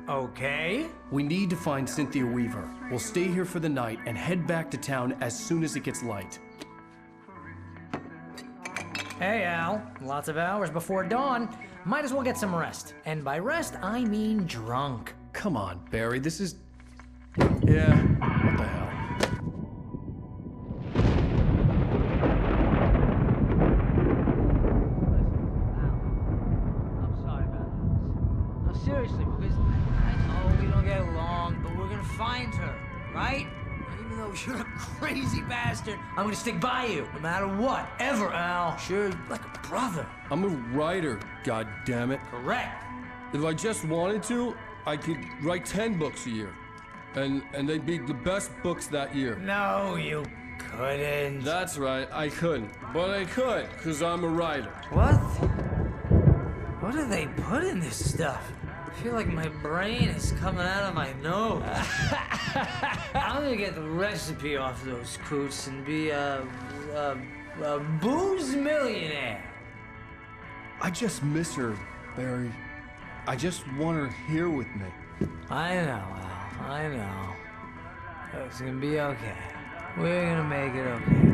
Okay. We need to find Cynthia Weaver. We'll stay here for the night and head back to town as soon as it gets light. Hey, Al. Lots of hours before dawn. Might as well get some rest. And by rest, I mean drunk. Come on, Barry, this is... Yeah, what the hell? I'm sorry about this. No, seriously, because I know we don't get along, but we're gonna find her, right? Even though you're a crazy bastard, I'm gonna stick by you, no matter what, ever, Al. Sure, like a brother. I'm a writer, goddammit. Correct. If I just wanted to, I could write 10 books a year. And they'd be the best books that year. No, you couldn't. That's right, I couldn't. But I could, because I'm a writer. What? What do they put in this stuff? I feel like my brain is coming out of my nose. I'm gonna get the recipe off those coots and be a booze millionaire. I just miss her, Barry. I just want her here with me. I know, Al. I know. It's gonna be okay. We're gonna make it okay.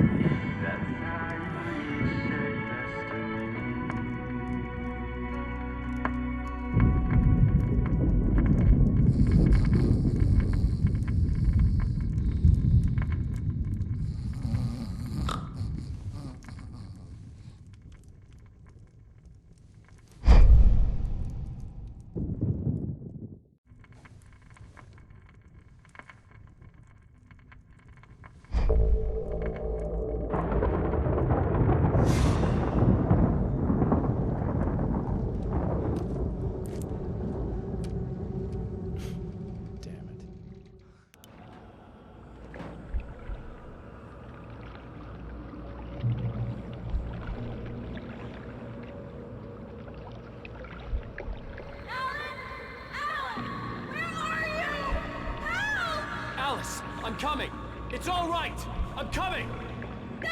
Alice, I'm coming. It's all right. I'm coming.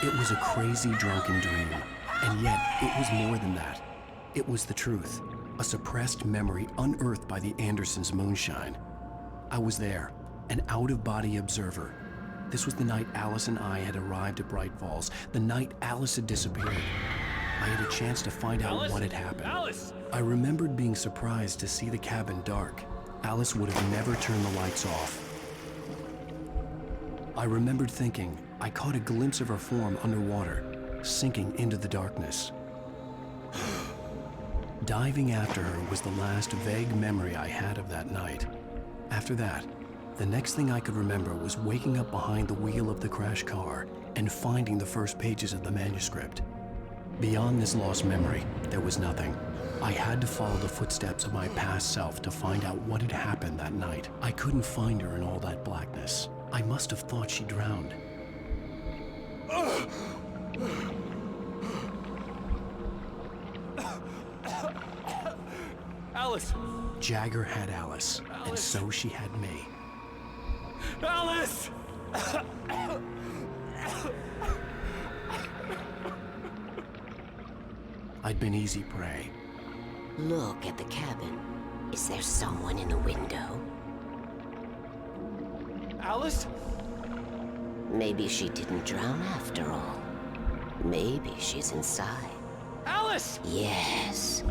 It was a crazy, drunken dream. And yet, it was more than that. It was the truth. A suppressed memory unearthed by the Andersons' moonshine. I was there, an out-of-body observer. This was the night Alice and I had arrived at Bright Falls, the night Alice had disappeared. I had a chance to find out what had happened. Alice! I remembered being surprised to see the cabin dark. Alice would have never turned the lights off. I remembered thinking I caught a glimpse of her form underwater, sinking into the darkness. Diving after her was the last vague memory I had of that night. After that, The next thing I could remember was waking up behind the wheel of the crash car and finding the first pages of the manuscript. Beyond this lost memory, there was nothing. I had to follow the footsteps of my past self to find out what had happened that night. I couldn't find her in all that blackness. I must have thought she drowned. Alice! Jagger had Alice, and so she had me. Alice! I'd been easy prey. Look at the cabin. Is there someone in the window? Alice? Maybe she didn't drown after all. Maybe she's inside. Alice! Yes.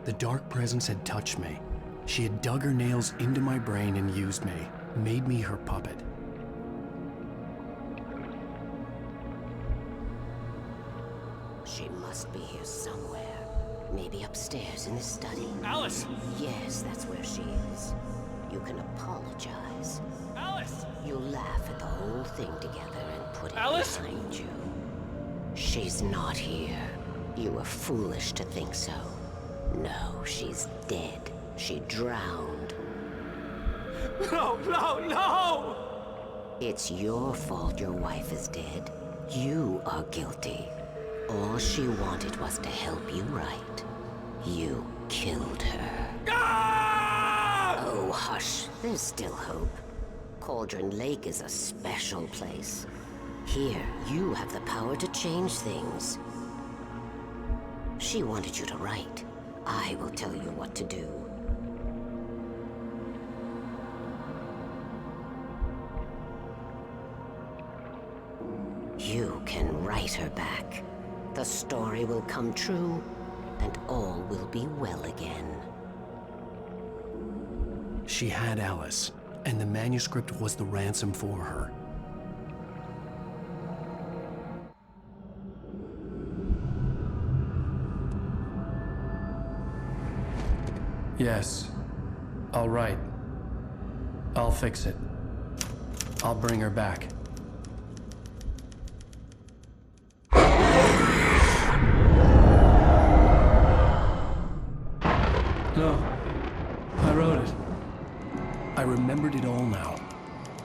The dark presence had touched me. She had dug her nails into my brain and used me, made me her puppet. She must be here somewhere. Maybe upstairs in the study. Alice! Yes, that's where she is. You can apologize. Alice! You'll laugh at the whole thing together and put it Alice? behind you. She's not here. You were foolish to think so. No, she's dead. She drowned. No, no, no! It's your fault your wife is dead. You are guilty. All she wanted was to help you right. You killed her. Ah! Oh, hush. There's still hope. Cauldron Lake is a special place. Here, you have the power to change things. She wanted you to write. I will tell you what to do. You can write her back. The story will come true, and all will be well again. She had Alice, and the manuscript was the ransom for her. Yes. All right. I'll fix it. I'll bring her back. No. I wrote it. I remembered it all now.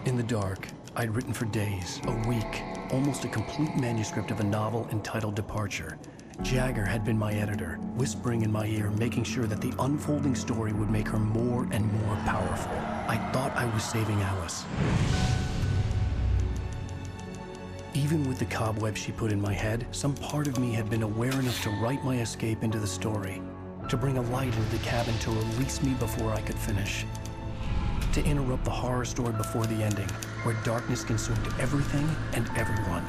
In the dark, I'd written for days, a week, almost a complete manuscript of a novel entitled Departure. Jagger had been my editor, whispering in my ear, making sure that the unfolding story would make her more and more powerful. I thought I was saving Alice. Even with the cobweb she put in my head, some part of me had been aware enough to write my escape into the story, to bring a light into the cabin to release me before I could finish, to interrupt the horror story before the ending, where darkness consumed everything and everyone.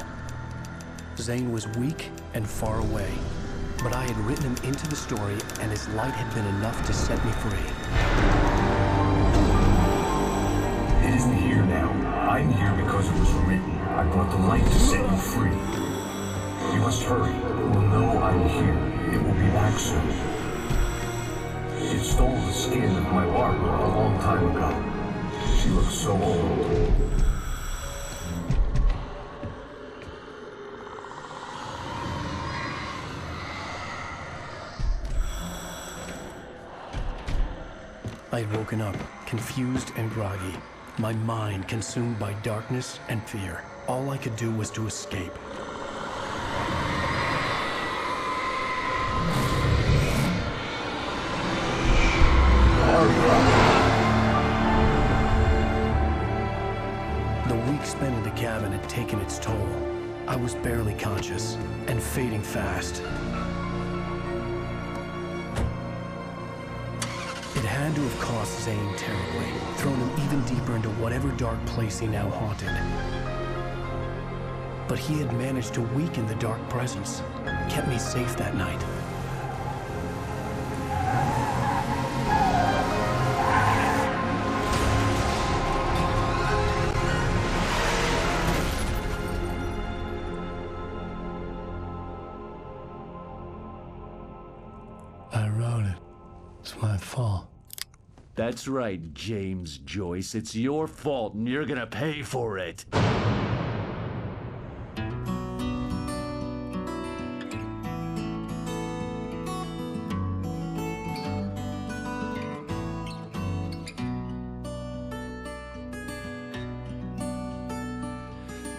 Zane was weak and far away, but I had written him into the story, and his light had been enough to set me free. It isn't here now. I'm here because it was written. I brought the light to set you free. You must hurry. It will know I'm here. It will be back soon. It stole the skin of my Barbara a long time ago. She looks so old. I'd woken up, confused and groggy, my mind consumed by darkness and fear. All I could do was to escape. The week spent in the cabin had taken its toll. I was barely conscious and fading fast. It had to have cost Zane terribly, thrown him even deeper into whatever dark place he now haunted. But he had managed to weaken the dark presence, kept me safe that night. I wrote it. It's my fault. That's right, James Joyce. It's your fault, and you're gonna pay for it.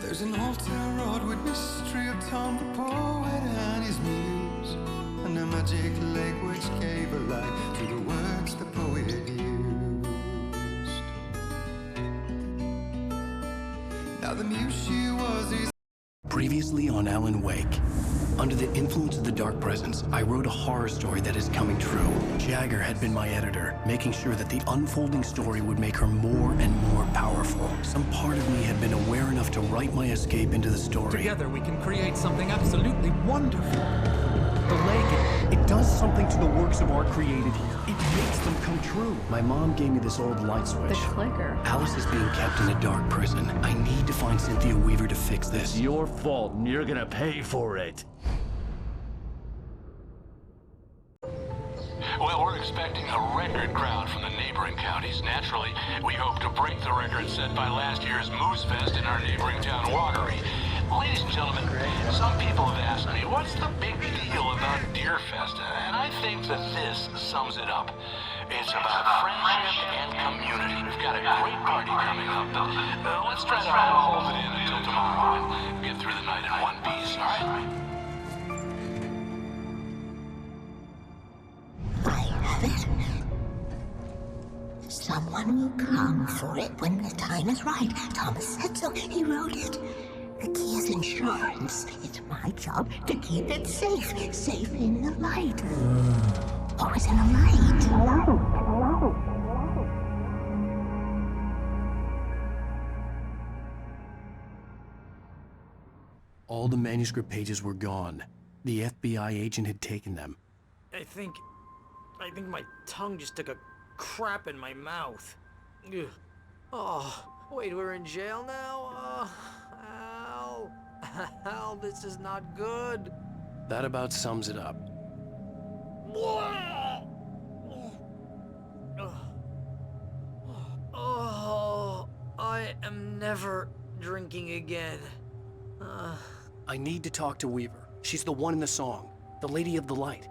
There's an old town road with mystery of Tom the poet and his muse, and a magic lake which gave a light to the words the poet used. Now the muse she was is Previously on Alan Wake. Under the influence of the Dark Presence, I wrote a horror story that is coming true. Jagger had been my editor, making sure that the unfolding story would make her more and more powerful. Some part of me had been aware enough to write my escape into the story. Together we can create something absolutely wonderful. The lake, it does something to the works of art created here. It makes them come true. My mom gave me this old light switch. The clicker. Alice is being kept in a dark prison. I need to find Cynthia Weaver to fix this. It's your fault, and you're gonna pay for it. Well, we're expecting a record crowd from the neighboring counties. Naturally, we hope to break the record set by last year's Moose Fest in our neighboring town, Watery. Ladies and gentlemen, some people have asked me, what's the big deal about Deer Fest? And I think that this sums it up. It's about friendship and community. We've got a great party coming up, but let's try to hold it in until tomorrow and get through the night in one piece, all right? Someone will come for it when the time is right. Thomas said so. He wrote it. The key is insurance. It's my job to keep it safe. Safe in the light. Always in the light. Hello. All the manuscript pages were gone. The FBI agent had taken them. I think my tongue just took a crap in my mouth. Ugh. Oh, wait, we're in jail now? Al. Al, this is not good. That about sums it up. Oh, I am never drinking again. I need to talk to Weaver. She's the one in the song. The Lady of the Light.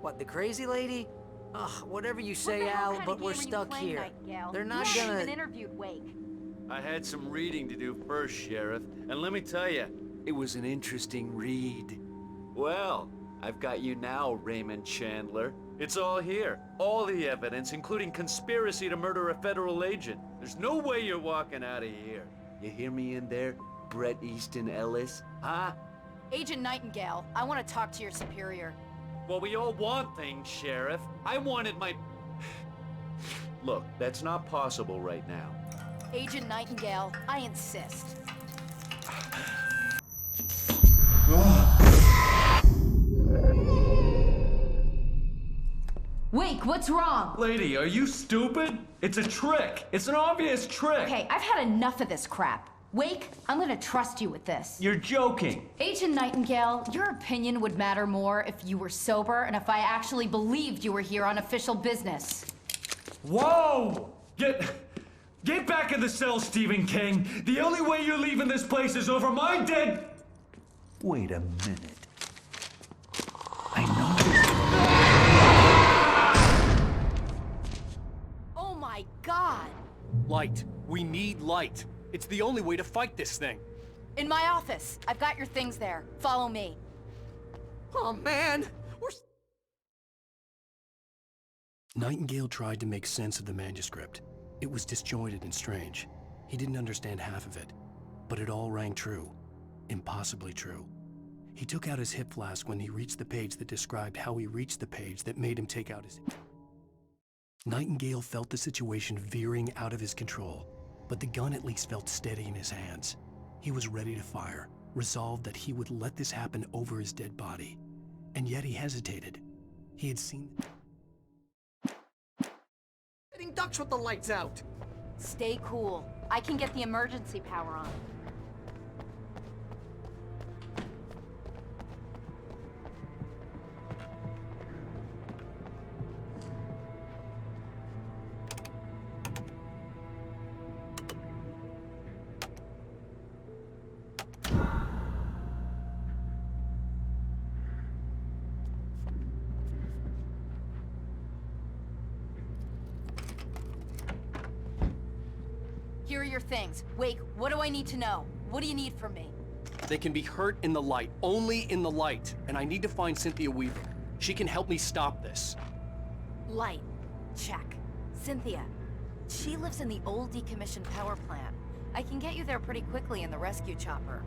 What, the crazy lady? Ugh, whatever you say, Al, but we're stuck here. They're not gonna... interviewed Wake. I had some reading to do first, Sheriff, and let me tell you, it was an interesting read. Well, I've got you now, Raymond Chandler. It's all here. All the evidence, including conspiracy to murder a federal agent. There's no way you're walking out of here. You hear me in there, Bret Easton Ellis? Huh? Agent Nightingale, I want to talk to your superior. Well, we all want things, Sheriff. I wanted my... Look, that's not possible right now. Agent Nightingale, I insist. Wake, what's wrong? Lady, are you stupid? It's a trick. It's an obvious trick. Okay, I've had enough of this crap. Wake, I'm gonna trust you with this. You're joking. Agent Nightingale, your opinion would matter more if you were sober and if I actually believed you were here on official business. Whoa! Get back in the cell, Stephen King. The only way you're leaving this place is over my dead... Wait a minute. Oh my God! Light. We need light. It's the only way to fight this thing. In my office. I've got your things there. Follow me. Oh man! Nightingale tried to make sense of the manuscript. It was disjointed and strange. He didn't understand half of it, but it all rang true. Impossibly true. He took out his hip flask when he reached the page that described how he reached the page that made him take out his... Nightingale felt the situation veering out of his control, but the gun at least felt steady in his hands. He was ready to fire, resolved that he would let this happen over his dead body. And yet he hesitated. He had seen... Getting ducks with the lights out. Stay cool. I can get the emergency power on. Here are your things. Wake, what do I need to know? What do you need from me? They can be hurt in the light, only in the light. And I need to find Cynthia Weaver. She can help me stop this. Light. Check. Cynthia. She lives in the old decommissioned power plant. I can get you there pretty quickly in the rescue chopper.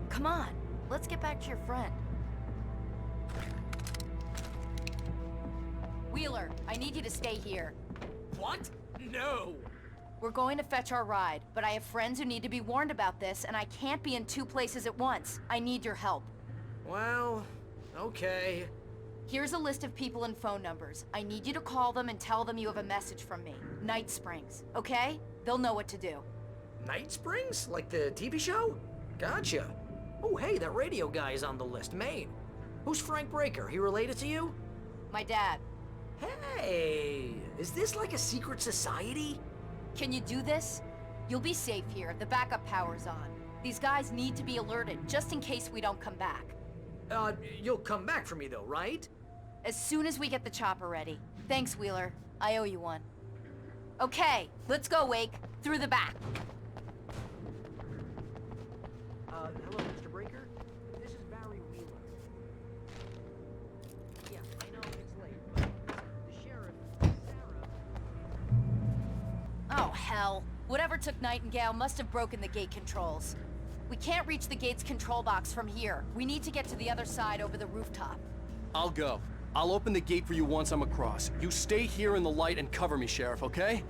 Come on, let's get back to your friend. Wheeler, I need you to stay here. What? No! We're going to fetch our ride, but I have friends who need to be warned about this, and I can't be in 2 places at once. I need your help. Well, okay. Here's a list of people and phone numbers. I need you to call them and tell them you have a message from me. Night Springs, okay? They'll know what to do. Night Springs? Like the TV show? Gotcha. Oh, hey, that radio guy is on the list, Maine. Who's Frank Breaker? He related to you? My dad. Hey, is this like a secret society? Can you do this? You'll be safe here. The backup power's on. These guys need to be alerted, just in case we don't come back. You'll come back for me though, right? As soon as we get the chopper ready. Thanks, Wheeler. I owe you one. Okay, let's go, Wake. Through the back. Hello, Mr. Breaker? This is Barry Wheeler. Yeah, I know it's late, but the sheriff, Sarah... Oh, hell. Whatever took Nightingale must have broken the gate controls. We can't reach the gate's control box from here. We need to get to the other side over the rooftop. I'll go. I'll open the gate for you once I'm across. You stay here in the light and cover me, Sheriff, okay?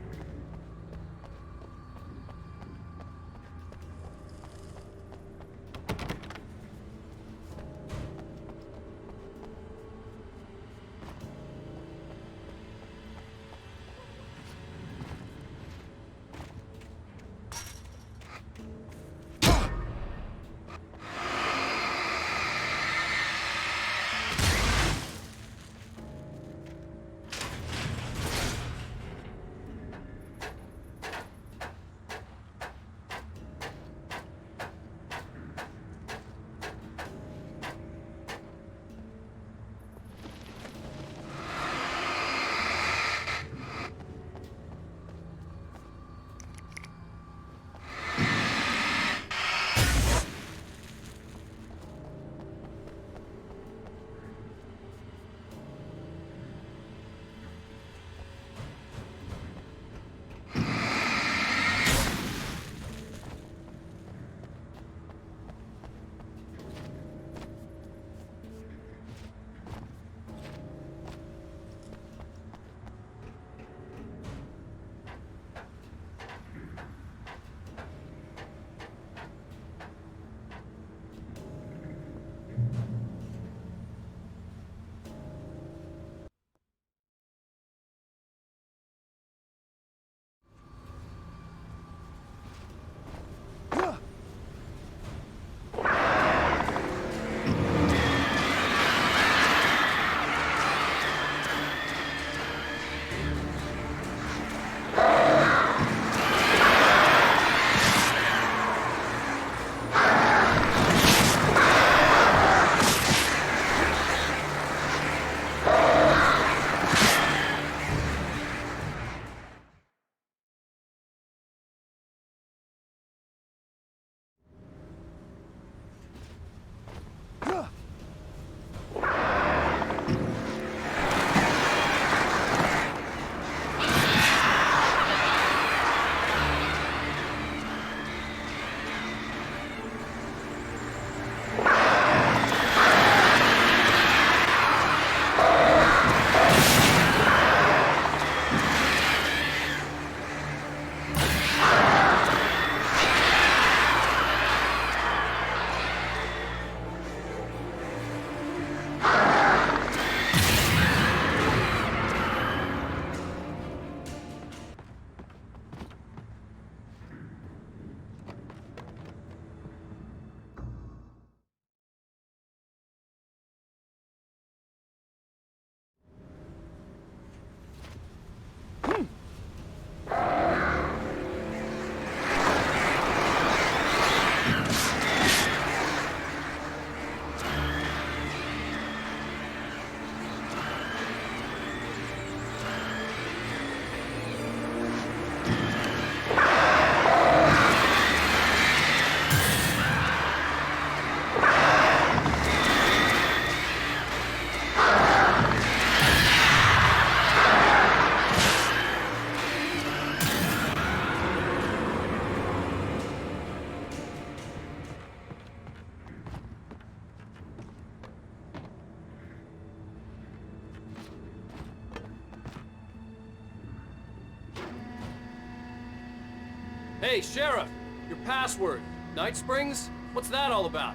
Hey, Sheriff! Your password. Night Springs? What's that all about?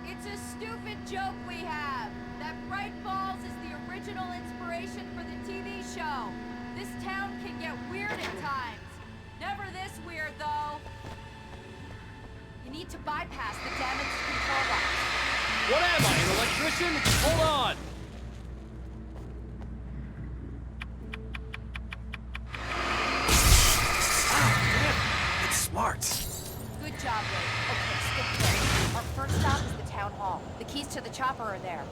It's a stupid joke we have. That Bright Falls is the original inspiration for the TV show. This town can get weird at times. Never this weird, though. You need to bypass the damaged control box. What am I, an electrician? Hold on! It's smart. Good job, Wade. Okay, stick close. Our first stop is the town hall. The keys to the chopper are there.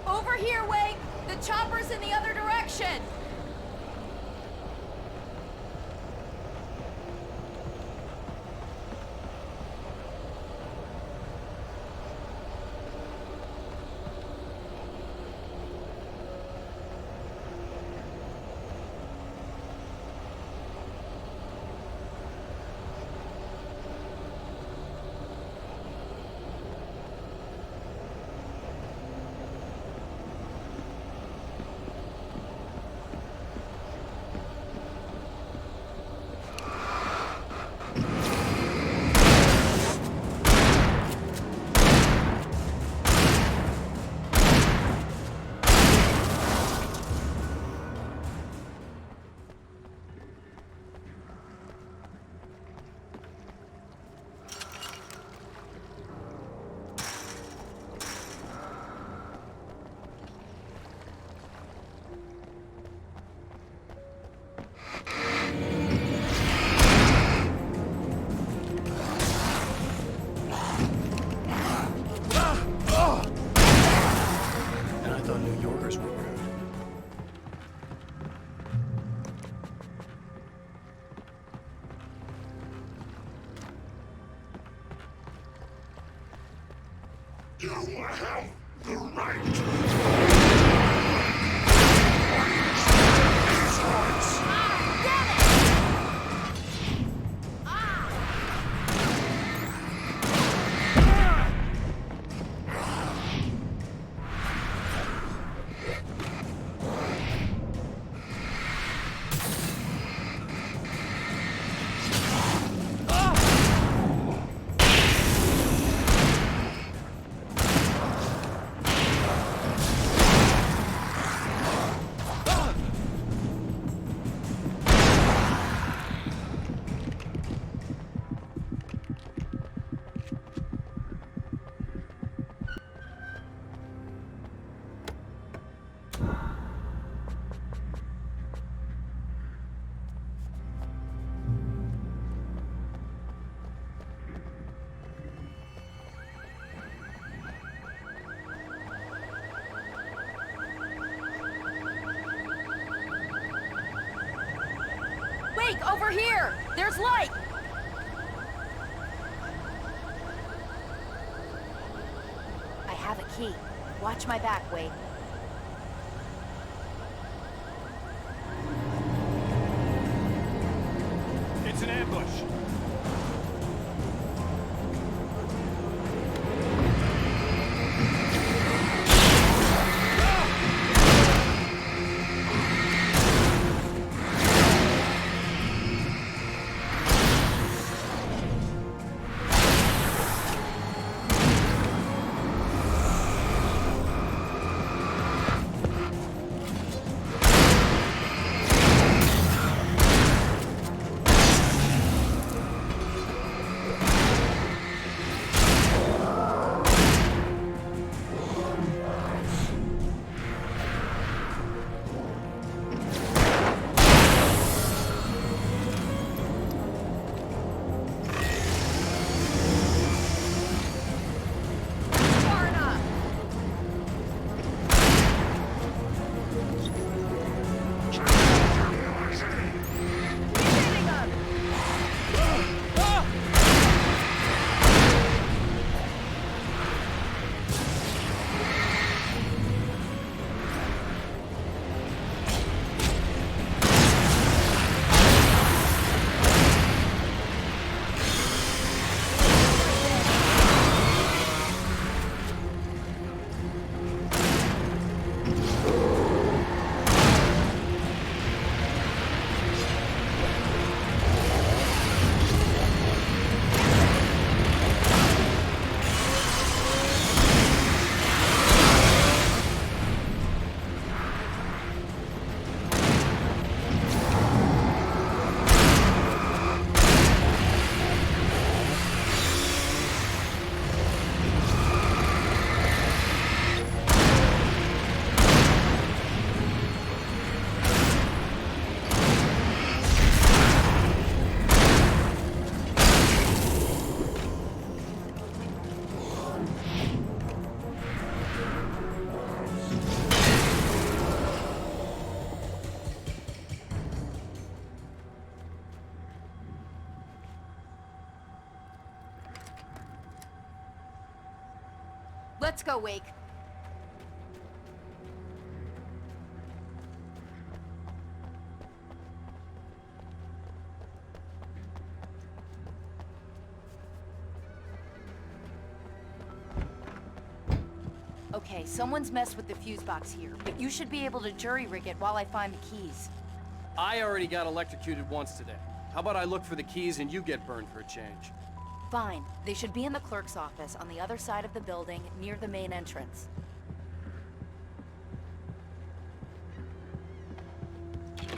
Over here, Wake! The chopper's in the other direction! And I thought New Yorkers were rude. You have the right. Wake, over here! There's light! key. Watch my back, Wade. It's an ambush. Let's go, Wake. Okay, someone's messed with the fuse box here, but you should be able to jury-rig it while I find the keys. I already got electrocuted once today. How about I look for the keys and you get burned for a change? Fine. They should be in the clerk's office on the other side of the building, near the main entrance.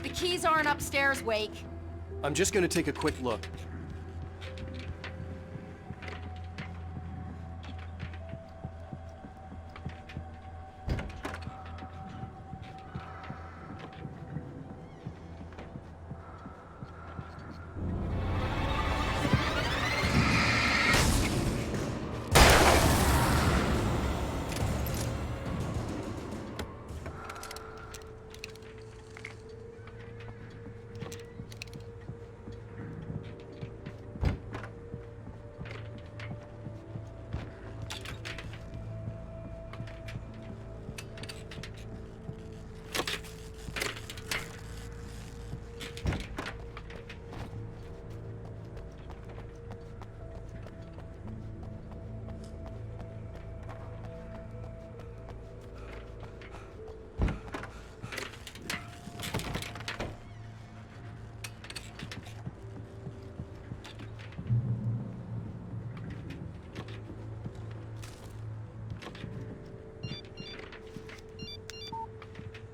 The keys aren't upstairs, Wake. I'm just gonna take a quick look.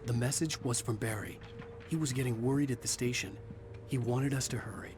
The message was from Barry. He was getting worried at the station. He wanted us to hurry.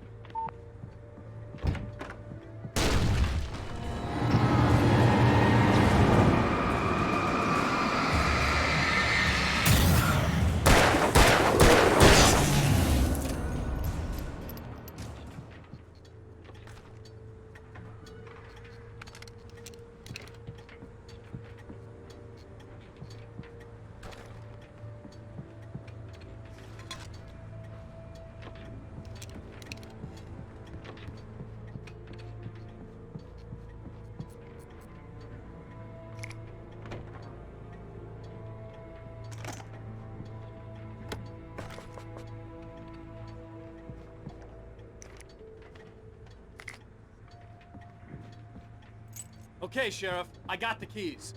Okay, Sheriff, I got the keys.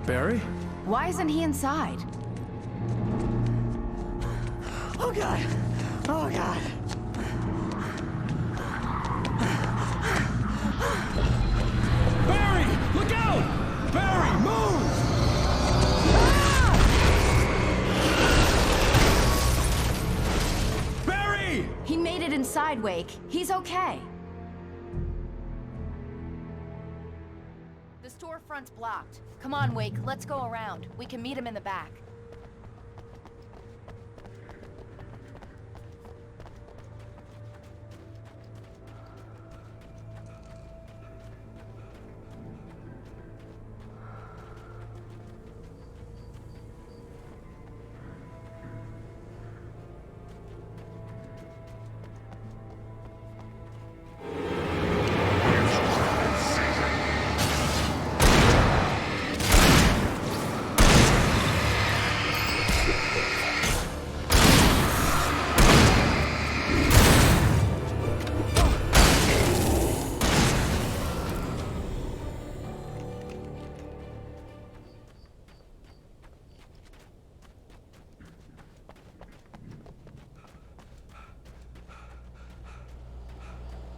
Barry? Why isn't he inside? Oh God! Oh God! Barry! Look out! Barry, move! Barry! He made it inside, Wake. He's okay. The storefront's blocked. Come on, Wake, let's go around. We can meet him in the back.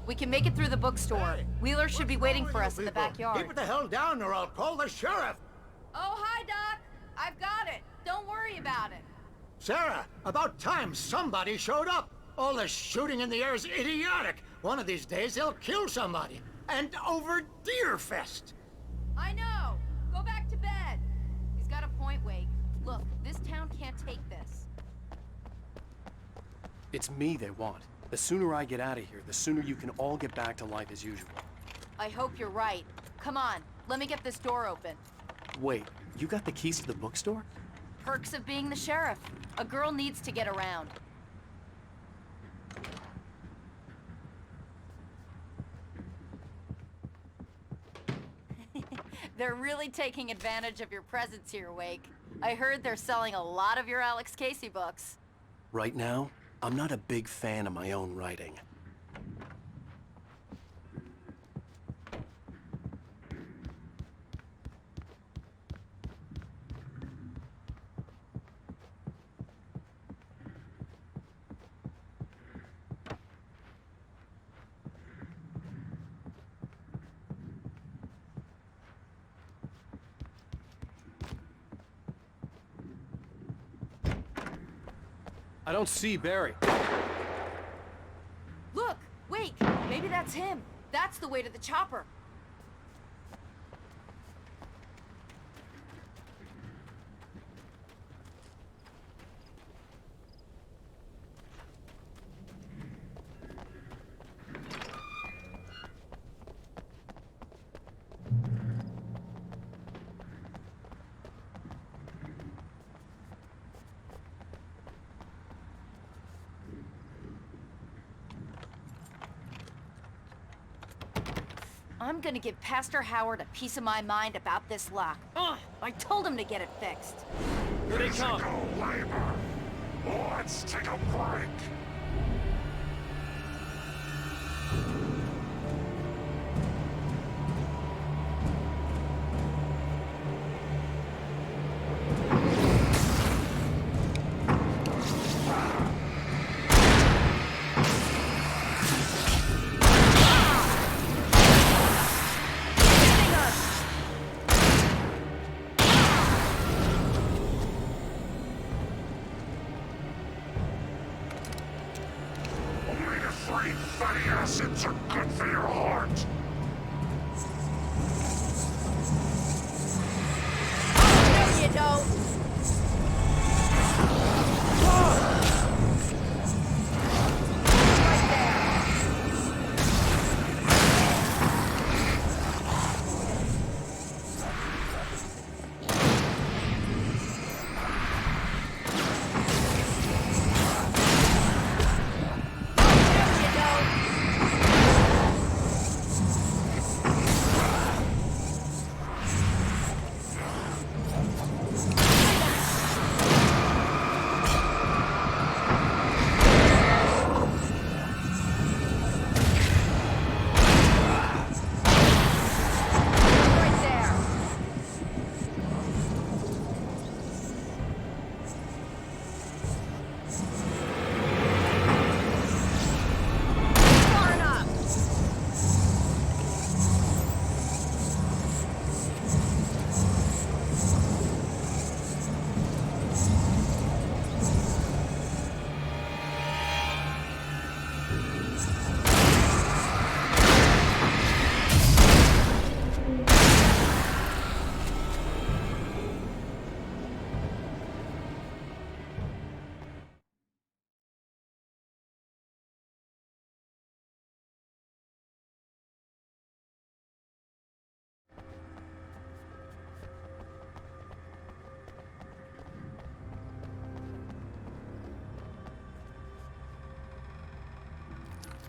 We can make it through the bookstore. Wheeler should be waiting for us in the backyard. Keep it the hell down or I'll call the sheriff! Oh, hi, Doc. I've got it. Don't worry about it. Sarah, about time somebody showed up! All this shooting in the air is idiotic! One of these days they'll kill somebody! And over Deerfest! I know. Go back to bed. He's got a point, Wake. Look, this town can't take this. It's me they want. The sooner I get out of here, the sooner you can all get back to life as usual. I hope you're right. Come on, let me get this door open. Wait, you got the keys to the bookstore? Perks of being the sheriff. A girl needs to get around. They're really taking advantage of your presence here, Wake. I heard they're selling a lot of your Alex Casey books. Right now, I'm not a big fan of my own writing. I don't see Barry. Look! Wake! Maybe that's him. That's the way to the chopper. I'm gonna give Pastor Howard a piece of my mind about this lock. I told him to get it fixed. Here they come. Labor. Let's take a break.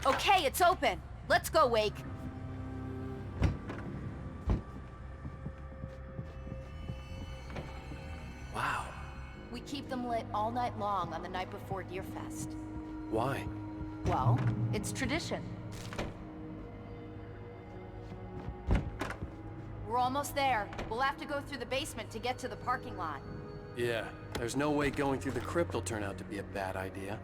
Okay, it's open. Let's go, Wake. Wow. We keep them lit all night long on the night before Deerfest. Why? Well, it's tradition. We're almost there. We'll have to go through the basement to get to the parking lot. Yeah, there's no way going through the crypt will turn out to be a bad idea.